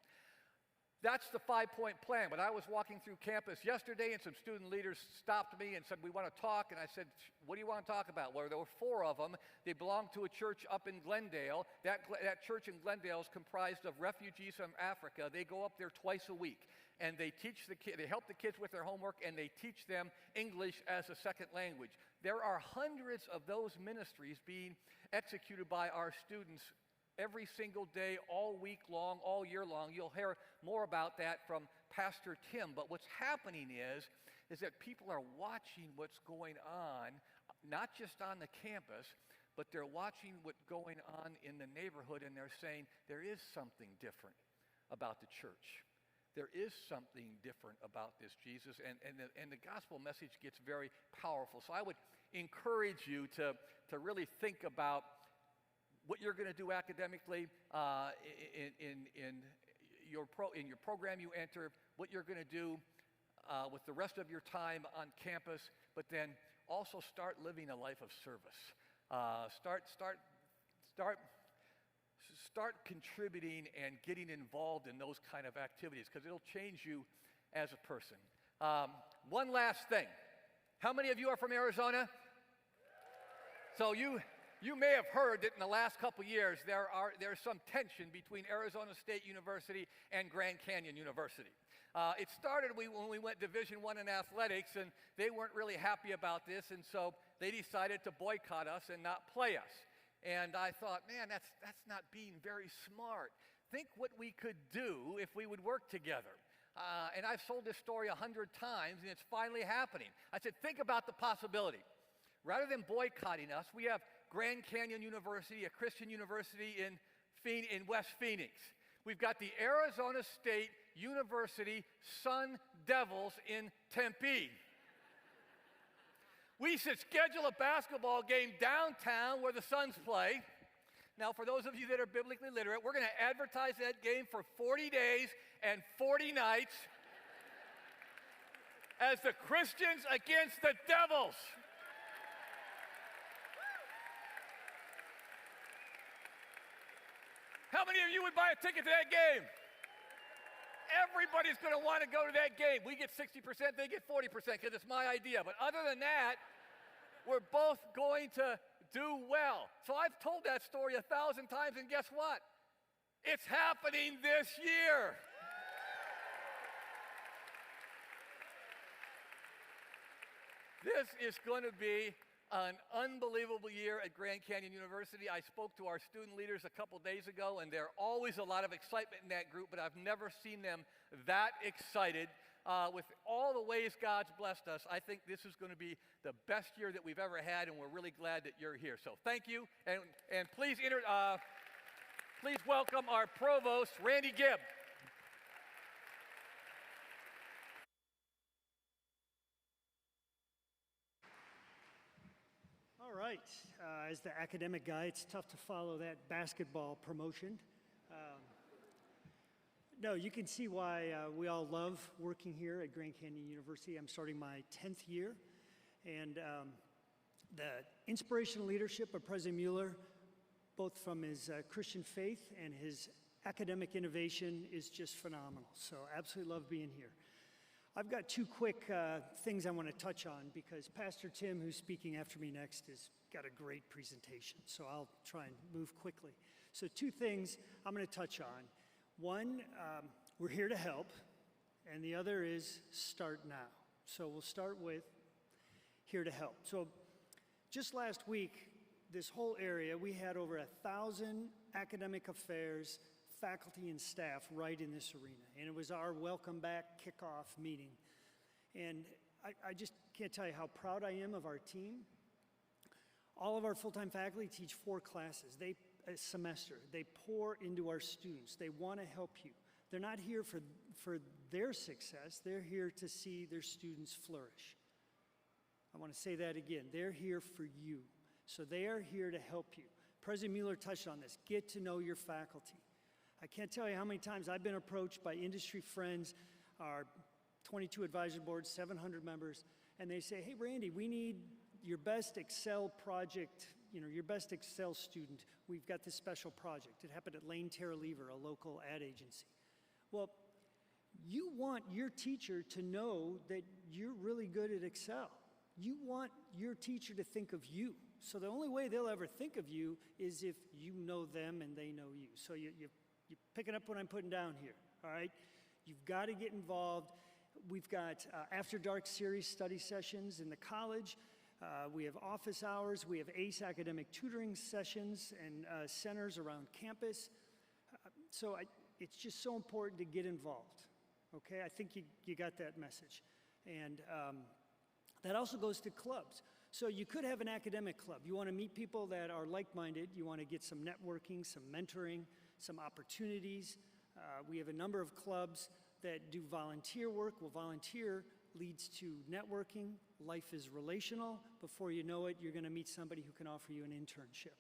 That's the 5-point plan. But I was walking through campus yesterday and some student leaders stopped me and said, we want to talk. And I said, what do you want to talk about? Well, there were 4 of them. They belonged to a church up in Glendale. That church in Glendale is comprised of refugees from Africa. They go up there twice a week. And they teach they help the kids with their homework, and they teach them English as a second language. There are hundreds of those ministries being executed by our students every single day, all week long, all year long. You'll hear more about that from Pastor Tim. But what's happening is that people are watching what's going on, not just on the campus, but they're watching what's going on in the neighborhood, and they're saying, there is something different about the church. There is something different about this Jesus, and the gospel message gets very powerful. So I would encourage you to really think about what you're going to do academically in your program you enter, what you're going to do with the rest of your time on campus, but then also start living a life of service. Start contributing and getting involved in those kind of activities because it'll change you as a person. One last thing. How many of you are from Arizona? So you may have heard that in the last couple years there's some tension between Arizona State University and Grand Canyon University. It started when we went Division I in athletics, and they weren't really happy about this, and so they decided to boycott us and not play us. And I thought, man, that's not being very smart. Think what we could do if we would work together. And I've sold this story 100 times, and it's finally happening. I said, think about the possibility. Rather than boycotting us, we have Grand Canyon University, a Christian university in West Phoenix. We've got the Arizona State University Sun Devils in Tempe. We should schedule a basketball game downtown where the Suns play. Now, for those of you that are biblically literate, we're going to advertise that game for 40 days and 40 nights as the Christians against the Devils. How many of you would buy a ticket to that game? Everybody's going to want to go to that game. We get 60%, they get 40% because it's my idea. But other than that, we're both going to do well. So I've told that story 1,000 times, and guess what? It's happening this year. This is going to be an unbelievable year at Grand Canyon University. I spoke to our student leaders a couple days ago, and there's always a lot of excitement in that group, but I've never seen them that excited. With all the ways God's blessed us, I think this is going to be the best year that we've ever had, and we're really glad that you're here. So thank you, and please welcome our provost, Randy Gibb. All right, as the academic guy, it's tough to follow that basketball promotion. No, you can see why we all love working here at Grand Canyon University. I'm starting my 10th year, and the inspirational leadership of President Mueller, both from his Christian faith and his academic innovation, is just phenomenal. So absolutely love being here. I've got 2 quick things I want to touch on because Pastor Tim, who's speaking after me next, has got a great presentation. So I'll try and move quickly. So 2 things I'm going to touch on. One, we're here to help, and the other is start now. So we'll start with here to help. So just last week, this whole area, we had over 1,000 academic affairs, faculty and staff right in this arena. And it was our welcome back kickoff meeting. And I just can't tell you how proud I am of our team. All of our full-time faculty teach 4 classes a semester. They pour into our students. They want to help you. They're not here for their success. They're here to see their students flourish. I want to say that again. They're here for you. So they are here to help you. President Mueller touched on this. Get to know your faculty. I can't tell you how many times I've been approached by industry friends, our 22 advisory boards, 700 members, and they say, hey, Randy, we need your best Excel project, your best Excel student. We've got this special project. It happened at Lane Terra Lever, a local ad agency. Well, you want your teacher to know that you're really good at Excel. You want your teacher to think of you. So the only way they'll ever think of you is if you know them and they know you. So you're picking up what I'm putting down here, all right? You've got to get involved. We've got After Dark series study sessions in the college. We have office hours. We have ACE academic tutoring sessions and centers around campus. So it's just so important to get involved, okay? I think you got that message. And that also goes to clubs. So you could have an academic club. You want to meet people that are like-minded. You want to get some networking, some mentoring, some opportunities. We have a number of clubs that do volunteer work. Well, volunteer leads to networking. Life is relational. Before you know it, you're going to meet somebody who can offer you an internship.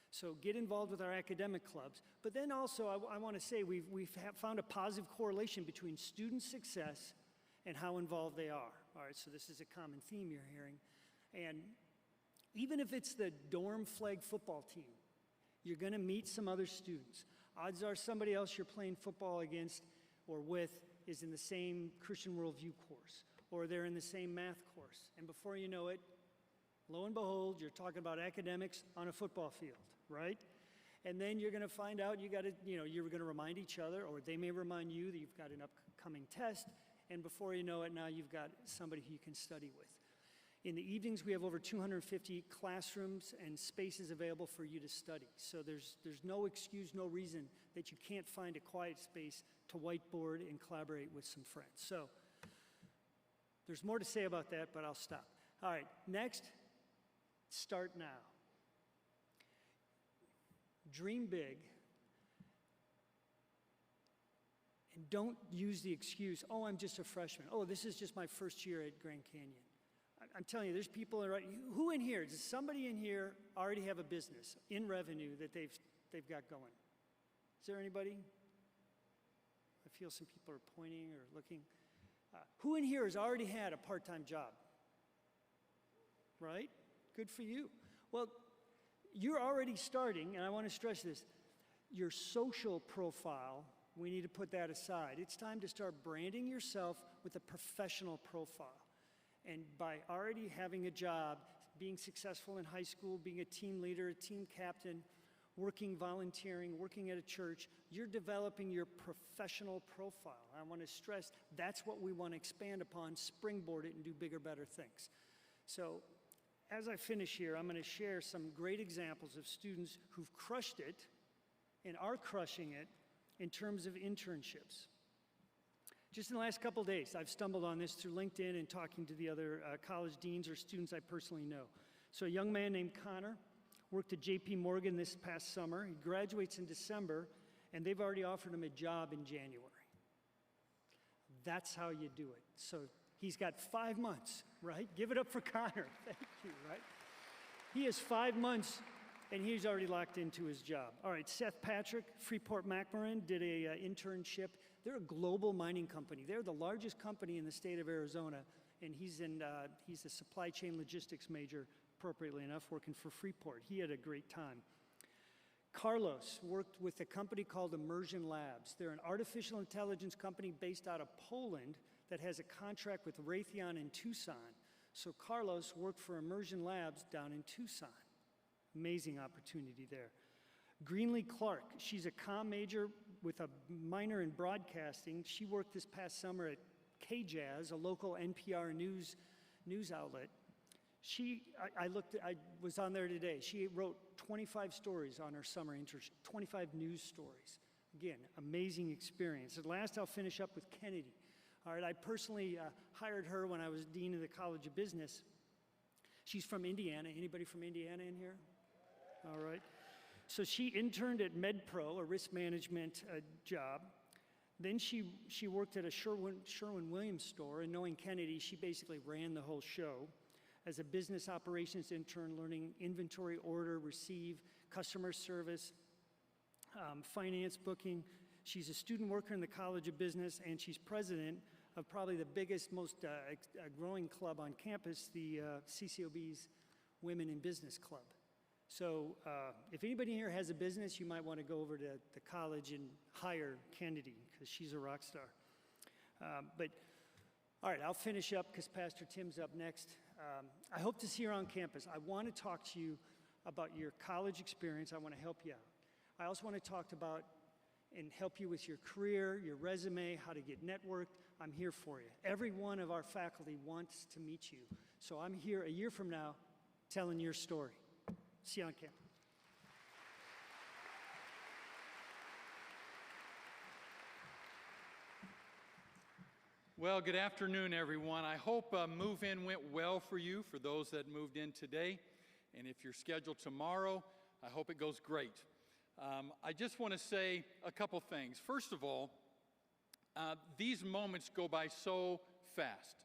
So get involved with our academic clubs. But then also, I want to say we've found a positive correlation between student success and how involved they are. All right, so this is a common theme you're hearing. And even if it's the dorm flag football team, you're going to meet some other students. Odds are somebody else you're playing football against or with is in the same Christian worldview course, or they're in the same math course. And before you know it, lo and behold, you're talking about academics on a football field, right? And then you're going to find out you're going to remind each other, or they may remind you that you've got an upcoming test. And before you know it, now you've got somebody who you can study with. In the evenings, we have over 250 classrooms and spaces available for you to study. So there's no excuse, no reason that you can't find a quiet space to whiteboard and collaborate with some friends. So there's more to say about that, but I'll stop. All right, next, start now. Dream big. And don't use the excuse, oh, I'm just a freshman. Oh, this is just my first year at Grand Canyon. I'm telling you, there's people, who in here, does somebody in here already have a business in revenue that they've got going? Is there anybody? I feel some people are pointing or looking. Who in here has already had a part-time job? Right? Good for you. Well, you're already starting, and I want to stress this, your social profile, we need to put that aside. It's time to start branding yourself with a professional profile. And by already having a job, being successful in high school, being a team leader, a team captain, working, volunteering, working at a church, you're developing your professional profile. I want to stress that's what we want to expand upon, springboard it, and do bigger, better things. So as I finish here, I'm going to share some great examples of students who've crushed it and are crushing it in terms of internships. Just in the last couple days, I've stumbled on this through LinkedIn and talking to the other college deans or students I personally know. So a young man named Connor worked at JP Morgan this past summer. He graduates in December, and they've already offered him a job in January. That's how you do it. So he's got 5 months, right? Give it up for Connor. Thank you, right? He has 5 months, and he's already locked into his job. All right, Seth Patrick, Freeport-McMoRan, did a internship. They're a global mining company. They're the largest company in the state of Arizona, and he's a supply chain logistics major, appropriately enough, working for Freeport. He had a great time. Carlos worked with a company called Immersion Labs. They're an artificial intelligence company based out of Poland that has a contract with Raytheon in Tucson. So Carlos worked for Immersion Labs down in Tucson. Amazing opportunity there. Greenlee Clark, she's a comm major with a minor in broadcasting. She worked this past summer at KJAZ, a local NPR news outlet. I was on there today. She wrote 25 stories on her summer internship, 25 news stories. Again, amazing experience. At last, I'll finish up with Kennedy. All right, I personally hired her when I was dean of the College of Business. She's from Indiana. Anybody from Indiana in here? All right. So she interned at MedPro, a risk management job. Then she worked at a Sherwin-Williams store, and knowing Kennedy, she basically ran the whole show. as a business operations intern, learning inventory, order, receive, customer service, finance, booking. She's a student worker in the College of Business, and she's president of probably the biggest, most growing club on campus, the CCOB's Women in Business Club. So if anybody here has a business, you might want to go over to the college and hire Kennedy, because she's a rock star. All right, I'll finish up because Pastor Tim's up next. I hope to see you on campus. I want to talk to you about your college experience. I want to help you out. I also want to talk about and help you with your career, your resume, how to get networked. I'm here for you. Every one of our faculty wants to meet you. So I'm here a year from now telling your story. See you on campus. Well, good afternoon, everyone. I hope move-in went well for you, for those that moved in today. And if you're scheduled tomorrow, I hope it goes great. I just want to say a couple things. First of all, these moments go by so fast.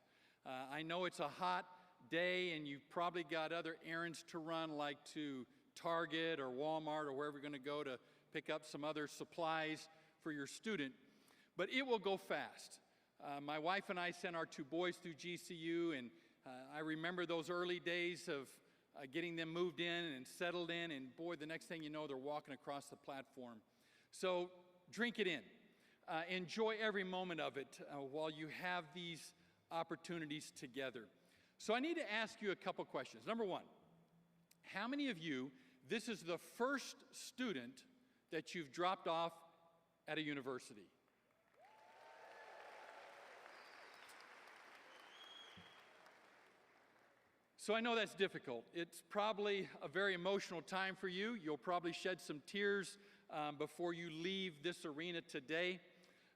I know it's a hot day and you've probably got other errands to run, like to Target or Walmart or wherever you're going to go to pick up some other supplies for your student, but it will go fast. My wife and I sent our 2 boys through GCU, and I remember those early days of getting them moved in and settled in, and boy, the next thing you know, they're walking across the platform. So drink it in. Enjoy every moment of it while you have these opportunities together. So I need to ask you a couple questions. Number one, how many of you, this is the first student that you've dropped off at a university? So I know that's difficult. It's probably a very emotional time for you. You'll probably shed some tears before you leave this arena today.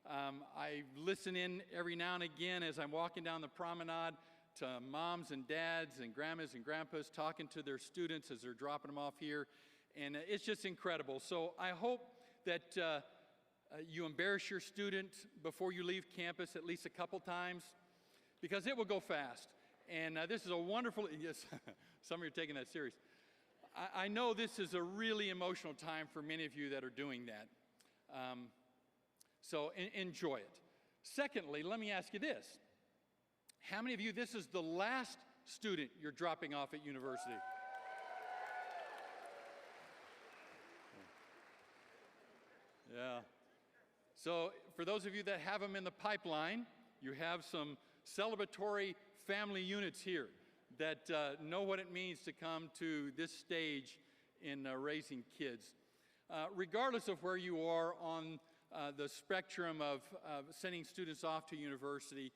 I listen in every now and again as I'm walking down the promenade to moms and dads and grandmas and grandpas talking to their students as they're dropping them off here. And it's just incredible. So I hope that you embarrass your student before you leave campus at least a couple times, because it will go fast. And this is a wonderful, yes, some of you are taking that serious. I know this is a really emotional time for many of you that are doing that. So enjoy it. Secondly, let me ask you this. How many of you, this is the last student you're dropping off at university? Yeah. So for those of you that have them in the pipeline, you have some celebratory family units here that know what it means to come to this stage in raising kids. Regardless of where you are on the spectrum of sending students off to university,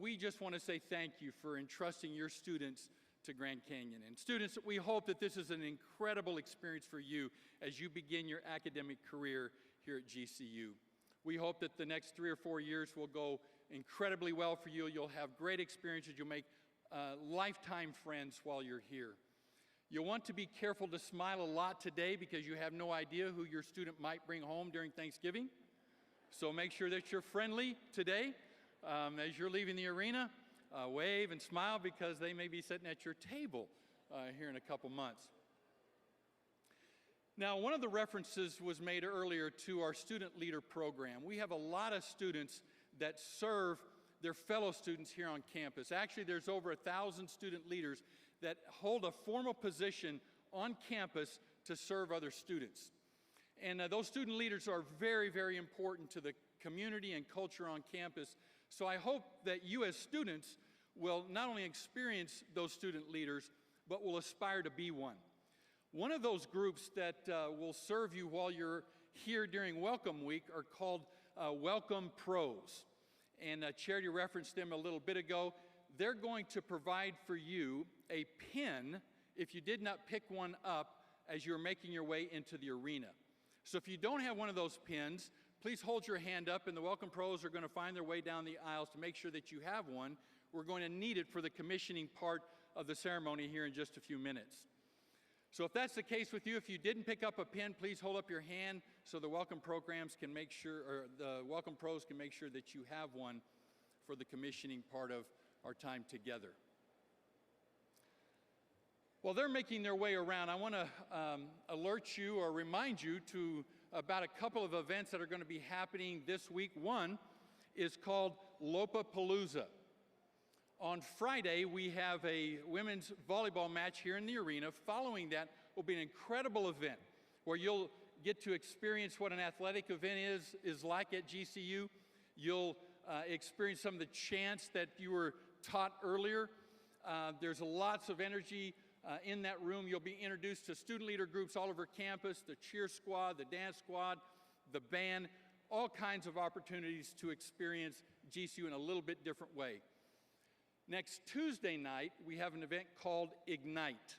we just want to say thank you for entrusting your students to Grand Canyon. And students, we hope that this is an incredible experience for you as you begin your academic career here at GCU. We hope that the next 3 or 4 years will go incredibly well for you. You'll have great experiences. You'll make lifetime friends while you're here. You'll want to be careful to smile a lot today because you have no idea who your student might bring home during Thanksgiving. So make sure that you're friendly today. As you're leaving the arena, wave and smile because they may be sitting at your table here in a couple months. Now, one of the references was made earlier to our student leader program. We have a lot of students that serve their fellow students here on campus. Actually, there's over 1,000 student leaders that hold a formal position on campus to serve other students. And those student leaders are very, very important to the community and culture on campus. So I hope that you as students will not only experience those student leaders, but will aspire to be one. One of those groups that will serve you while you're here during Welcome Week are called Welcome Pros. And Charity referenced them a little bit ago. They're going to provide for you a pin if you did not pick one up as you're making your way into the arena. So if you don't have one of those pins, please hold your hand up, and the Welcome Pros are going to find their way down the aisles to make sure that you have one. We're going to need it for the commissioning part of the ceremony here in just a few minutes. So if that's the case with you, if you didn't pick up a pin, please hold up your hand so the Welcome Programs can make sure, or the Welcome Pros can make sure that you have one for the commissioning part of our time together. While they're making their way around, I want to alert you or remind you to about a couple of events that are going to be happening this week. One is called Lopapalooza. On Friday, we have a women's volleyball match here in the arena. Following that will be an incredible event where you'll get to experience what an athletic event is like at GCU. You'll experience some of the chants that you were taught earlier. There's lots of energy in that room. You'll be introduced to student leader groups all over campus, the cheer squad, the dance squad, the band, all kinds of opportunities to experience GCU in a little bit different way. Next Tuesday night, we have an event called Ignite.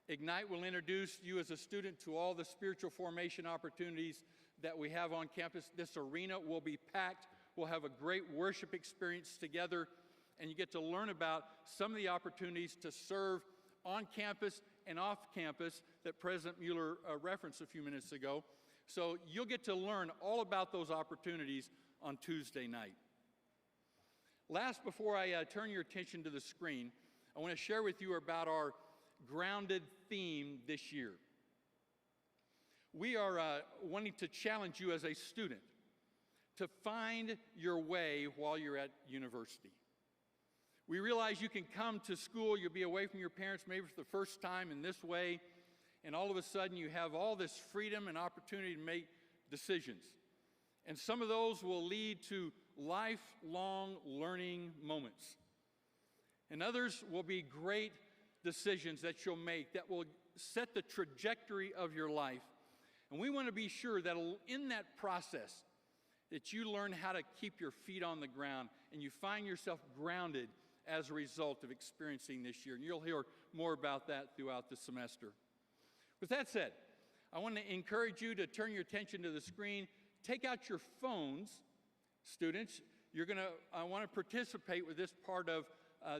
Ignite will introduce you as a student to all the spiritual formation opportunities that we have on campus. This arena will be packed. We'll have a great worship experience together, and you get to learn about some of the opportunities to serve on campus and off campus that President Mueller referenced a few minutes ago. So you'll get to learn all about those opportunities on Tuesday night. Last, before I turn your attention to the screen, I want to share with you about our grounded theme this year. We are wanting to challenge you as a student to find your way while you're at university. We realize you can come to school, you'll be away from your parents maybe for the first time in this way, and all of a sudden you have all this freedom and opportunity to make decisions. And some of those will lead to lifelong learning moments. And others will be great decisions that you'll make that will set the trajectory of your life. And we want to be sure that in that process that you learn how to keep your feet on the ground and you find yourself grounded as a result of experiencing this year. And you'll hear more about that throughout the semester. With that said, I want to encourage you to turn your attention to the screen. Take out your phones, students. I want to participate with this part of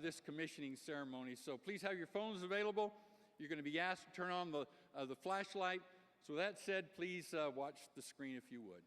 this commissioning ceremony. So please have your phones available. You're going to be asked to turn on the flashlight. So with that said, please watch the screen if you would.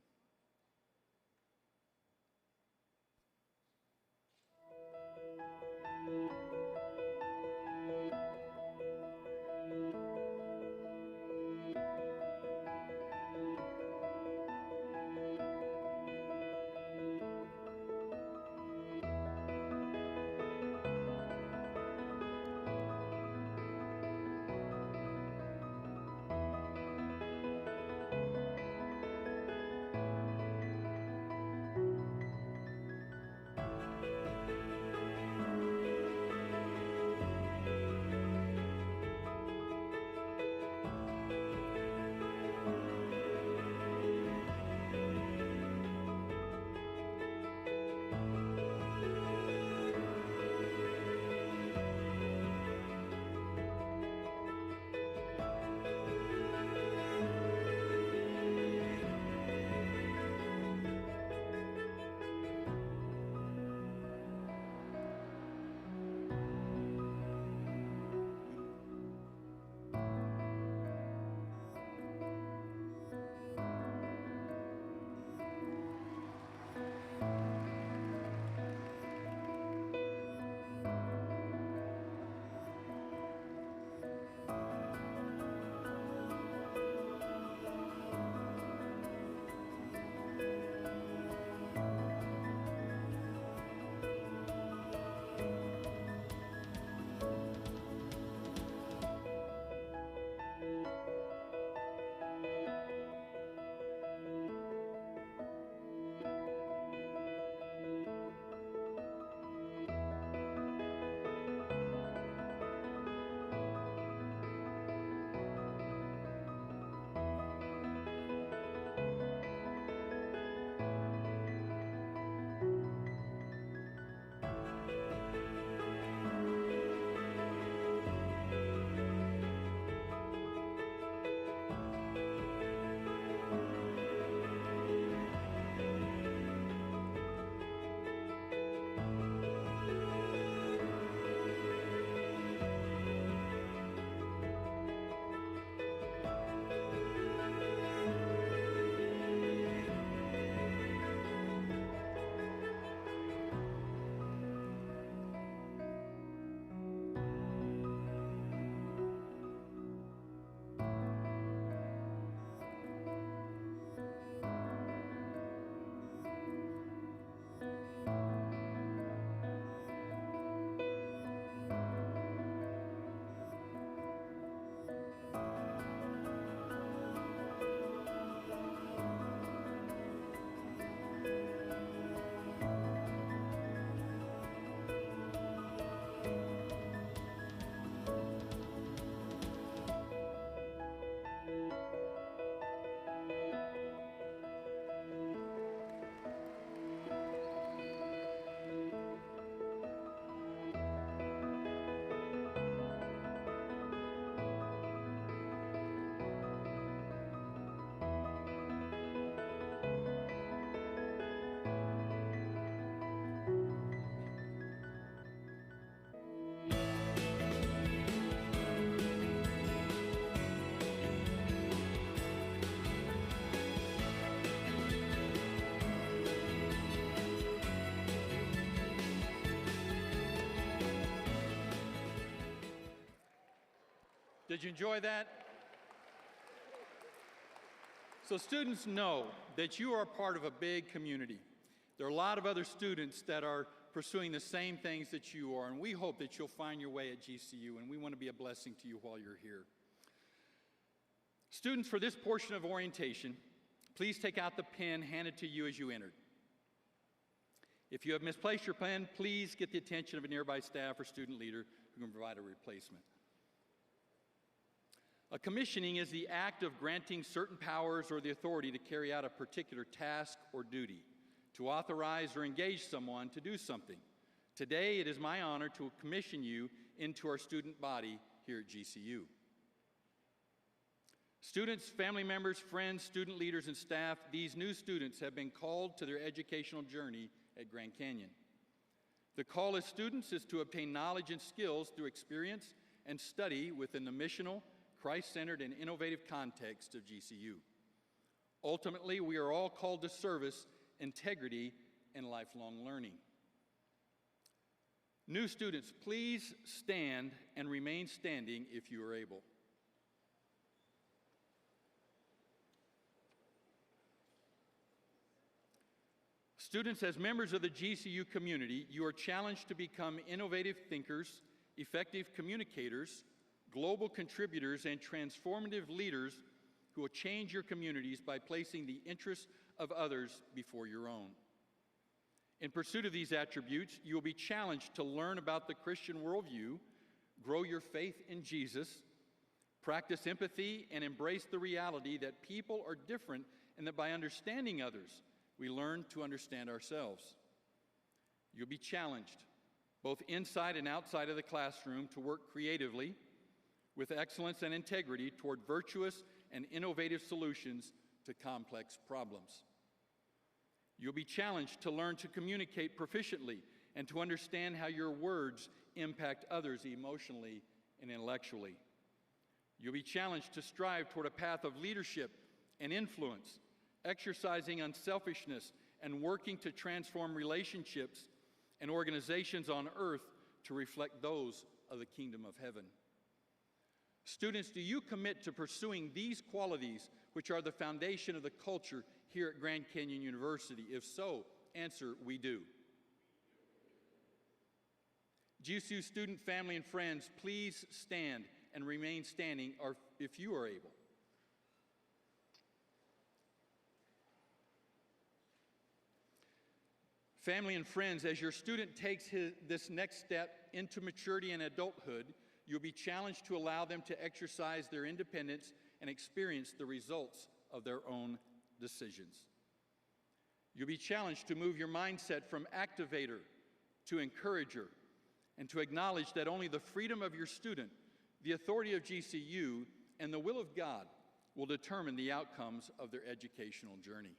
Did you enjoy that? So students know that you are part of a big community. There are a lot of other students that are pursuing the same things that you are, and we hope that you'll find your way at GCU, and we want to be a blessing to you while you're here. Students, for this portion of orientation, please take out the pen handed to you as you entered. If you have misplaced your pen, please get the attention of a nearby staff or student leader who can provide a replacement. A commissioning is the act of granting certain powers or the authority to carry out a particular task or duty, to authorize or engage someone to do something. Today, it is my honor to commission you into our student body here at GCU. Students, family members, friends, student leaders, and staff, these new students have been called to their educational journey at Grand Canyon. The call as students is to obtain knowledge and skills through experience and study within the missional, Christ-centered, and innovative context of GCU. Ultimately, we are all called to service, integrity, and lifelong learning. New students, please stand and remain standing if you are able. Students, as members of the GCU community, you are challenged to become innovative thinkers, effective communicators, global contributors, and transformative leaders who will change your communities by placing the interests of others before your own. In pursuit of these attributes, you will be challenged to learn about the Christian worldview, grow your faith in Jesus, practice empathy, and embrace the reality that people are different and that by understanding others, we learn to understand ourselves. You'll be challenged, both inside and outside of the classroom, to work creatively, with excellence and integrity toward virtuous and innovative solutions to complex problems. You'll be challenged to learn to communicate proficiently and to understand how your words impact others emotionally and intellectually. You'll be challenged to strive toward a path of leadership and influence, exercising unselfishness and working to transform relationships and organizations on earth to reflect those of the kingdom of heaven. Students, do you commit to pursuing these qualities, which are the foundation of the culture here at Grand Canyon University? If so, answer, we do. GCU student, family, and friends, please stand and remain standing, or if you are able. Family and friends, as your student takes this next step into maturity and adulthood, you'll be challenged to allow them to exercise their independence and experience the results of their own decisions. You'll be challenged to move your mindset from activator to encourager, and to acknowledge that only the freedom of your student, the authority of GCU, and the will of God will determine the outcomes of their educational journey.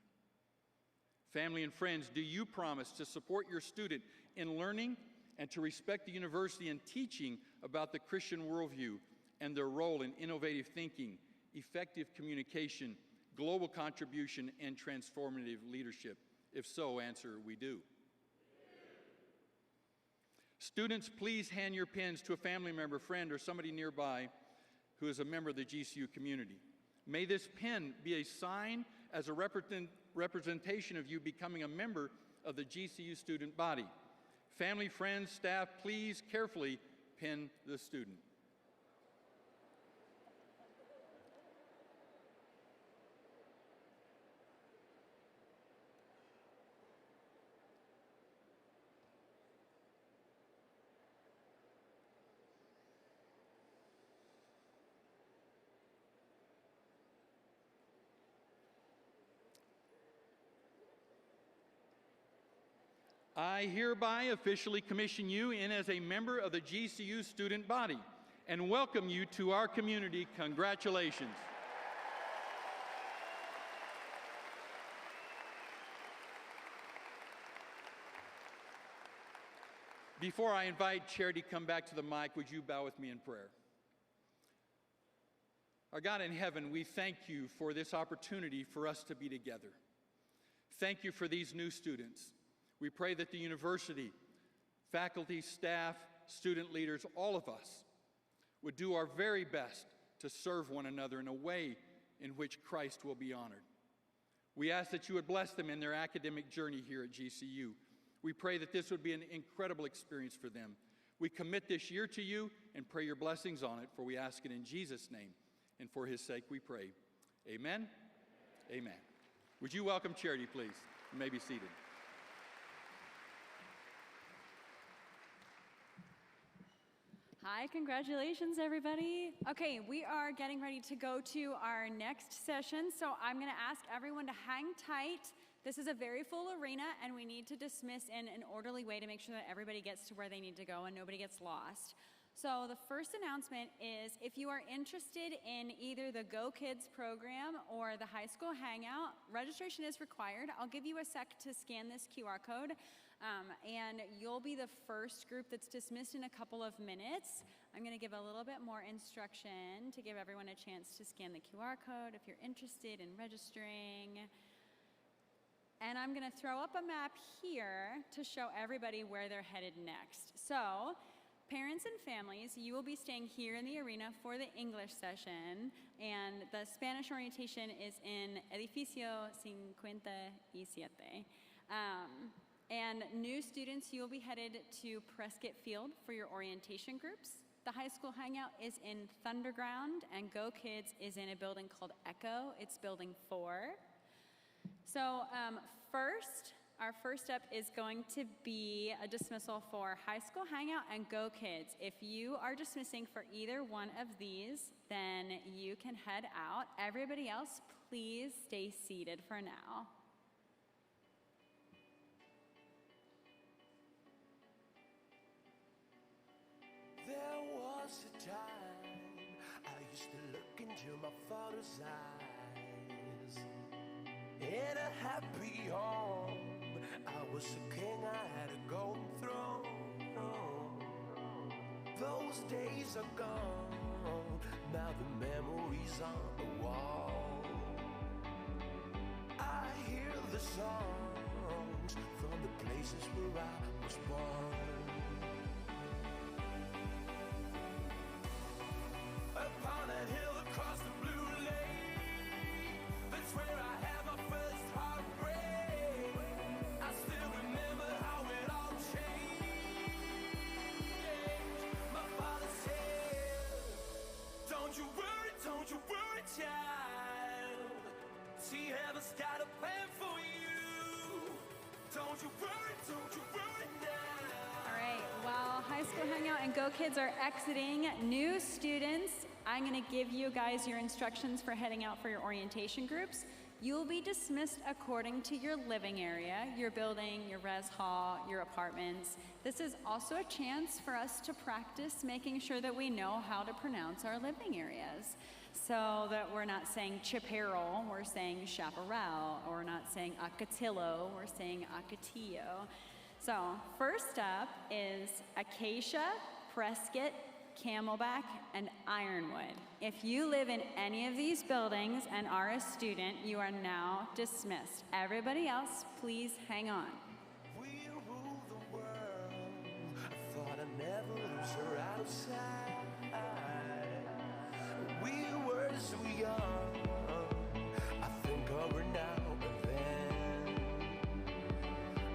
Family and friends, do you promise to support your student in learning and to respect the university in teaching about the Christian worldview and their role in innovative thinking, effective communication, global contribution, and transformative leadership? If so, answer, we do. Students, please hand your pens to a family member, friend, or somebody nearby who is a member of the GCU community. May this pen be a sign as a representation of you becoming a member of the GCU student body. Family, friends, staff, please carefully pen the student. I hereby officially commission you in as a member of the GCU student body and welcome you to our community. Congratulations. Before I invite Charity to come back to the mic, would you bow with me in prayer? Our God in heaven, we thank you for this opportunity for us to be together. Thank you for these new students. We pray that the university, faculty, staff, student leaders, all of us would do our very best to serve one another in a way in which Christ will be honored. We ask that you would bless them in their academic journey here at GCU. We pray that this would be an incredible experience for them. We commit this year to you and pray your blessings on it, for we ask it in Jesus' name, and for his sake we pray. Amen? Amen. Would you welcome Charity, please? You may be seated. Hi, congratulations, everybody. Okay, we are getting ready to go to our next session, so I'm going to ask everyone to hang tight. This is a very full arena, and we need to dismiss in an orderly way to make sure that everybody gets to where they need to go and nobody gets lost. So the first announcement is if you are interested in either the Go Kids program or the high school hangout, registration is required. I'll give you a sec to scan this QR code. And you'll be the first group that's dismissed in a couple of minutes. I'm going to give a little bit more instruction to give everyone a chance to scan the QR code if you're interested in registering. And I'm going to throw up a map here to show everybody where they're headed next. So, parents and families, you will be staying here in the arena for the English session, and the Spanish orientation is in Edificio 57. And new students, you will be headed to Prescott Field for your orientation groups. The high school hangout is in Thunderground, and Go Kids is in a building called Echo. It's building 4. So our first step is going to be a dismissal for high school hangout and Go Kids. If you are dismissing for either one of these, then you can head out. Everybody else, please stay seated for now. There was a time I used to look into my father's eyes. In a happy home, I was a king, I had a golden throne. Those days are gone, now the memories on the wall. I hear the songs from the places where I was born. Upon a hill across the blue lake, that's where I had my first heartbreak. I still remember how it all changed. My father said, don't you worry, child. See, heaven's got a plan for you. Don't you worry now. All right, while high school hangout and Go Kids are exiting, new students, I'm going to give you guys your instructions for heading out for your orientation groups. You'll be dismissed according to your living area, your building, your res hall, your apartments. This is also a chance for us to practice making sure that we know how to pronounce our living areas. So that we're not saying chaparral, we're saying chaparral, or we're not saying Acatillo, we're saying Acatillo. So first up is Acacia, Prescott, Camelback, and Ironwood. If you live in any of these buildings and are a student, you are now dismissed. Everybody else, please hang on. We rule the world. I thought I'd never lose her outside. We were so young. I think of her now and then.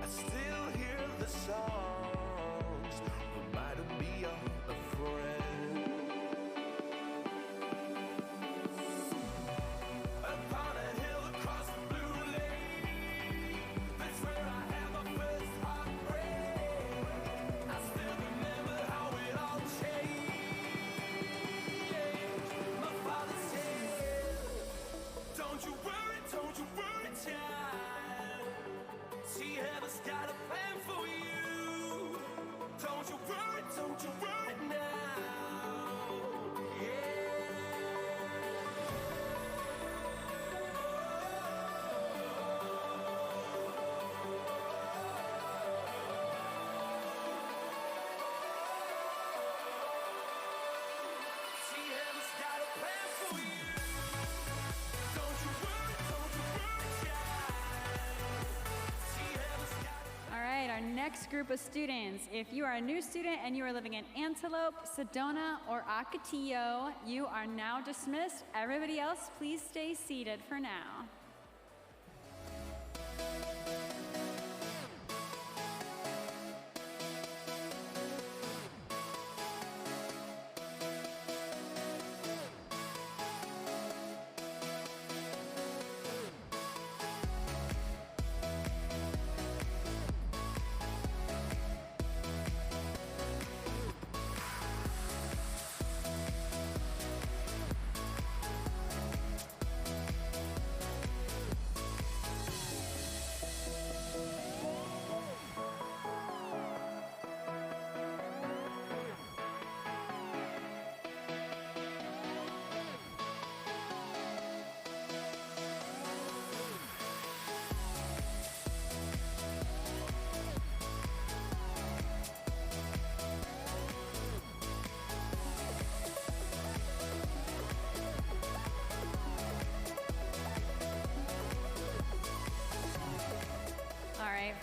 I still hear the songs reminding me of a friend. Upon a hill across the blue lake, that's where I had my first heartbreak. I still remember how it all changed. My father said, don't you worry, child. See, heaven's got a plan for you. next group of students. If you are a new student and you are living in Antelope, Sedona, or Ocotillo, you are now dismissed. Everybody else, please stay seated for now.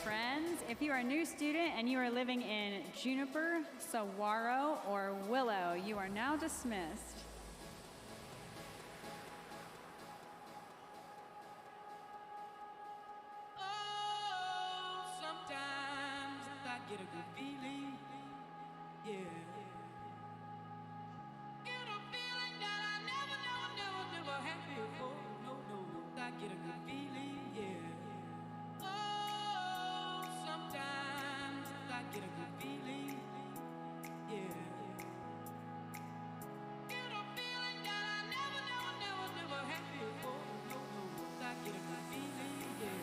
Friends, if you are a new student and you are living in Juniper, Saguaro, or Willow, you are now dismissed. Sometimes I get a good feeling, yeah. Get a feeling that I never had before. No, I get a good feeling, yeah. Oh, sometimes I get a good feeling, yeah. Get a feeling that I never had before. No, I get a good feeling, yeah.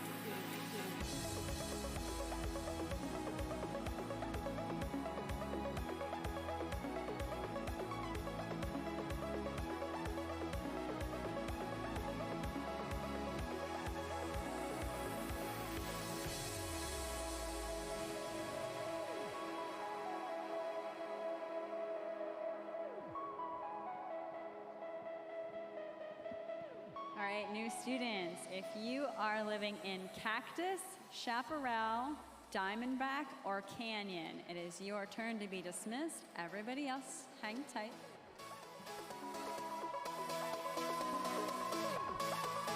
All right, new students, if you are living in Cactus, Chaparral, Diamondback, or Canyon, it is your turn to be dismissed. Everybody else, hang tight.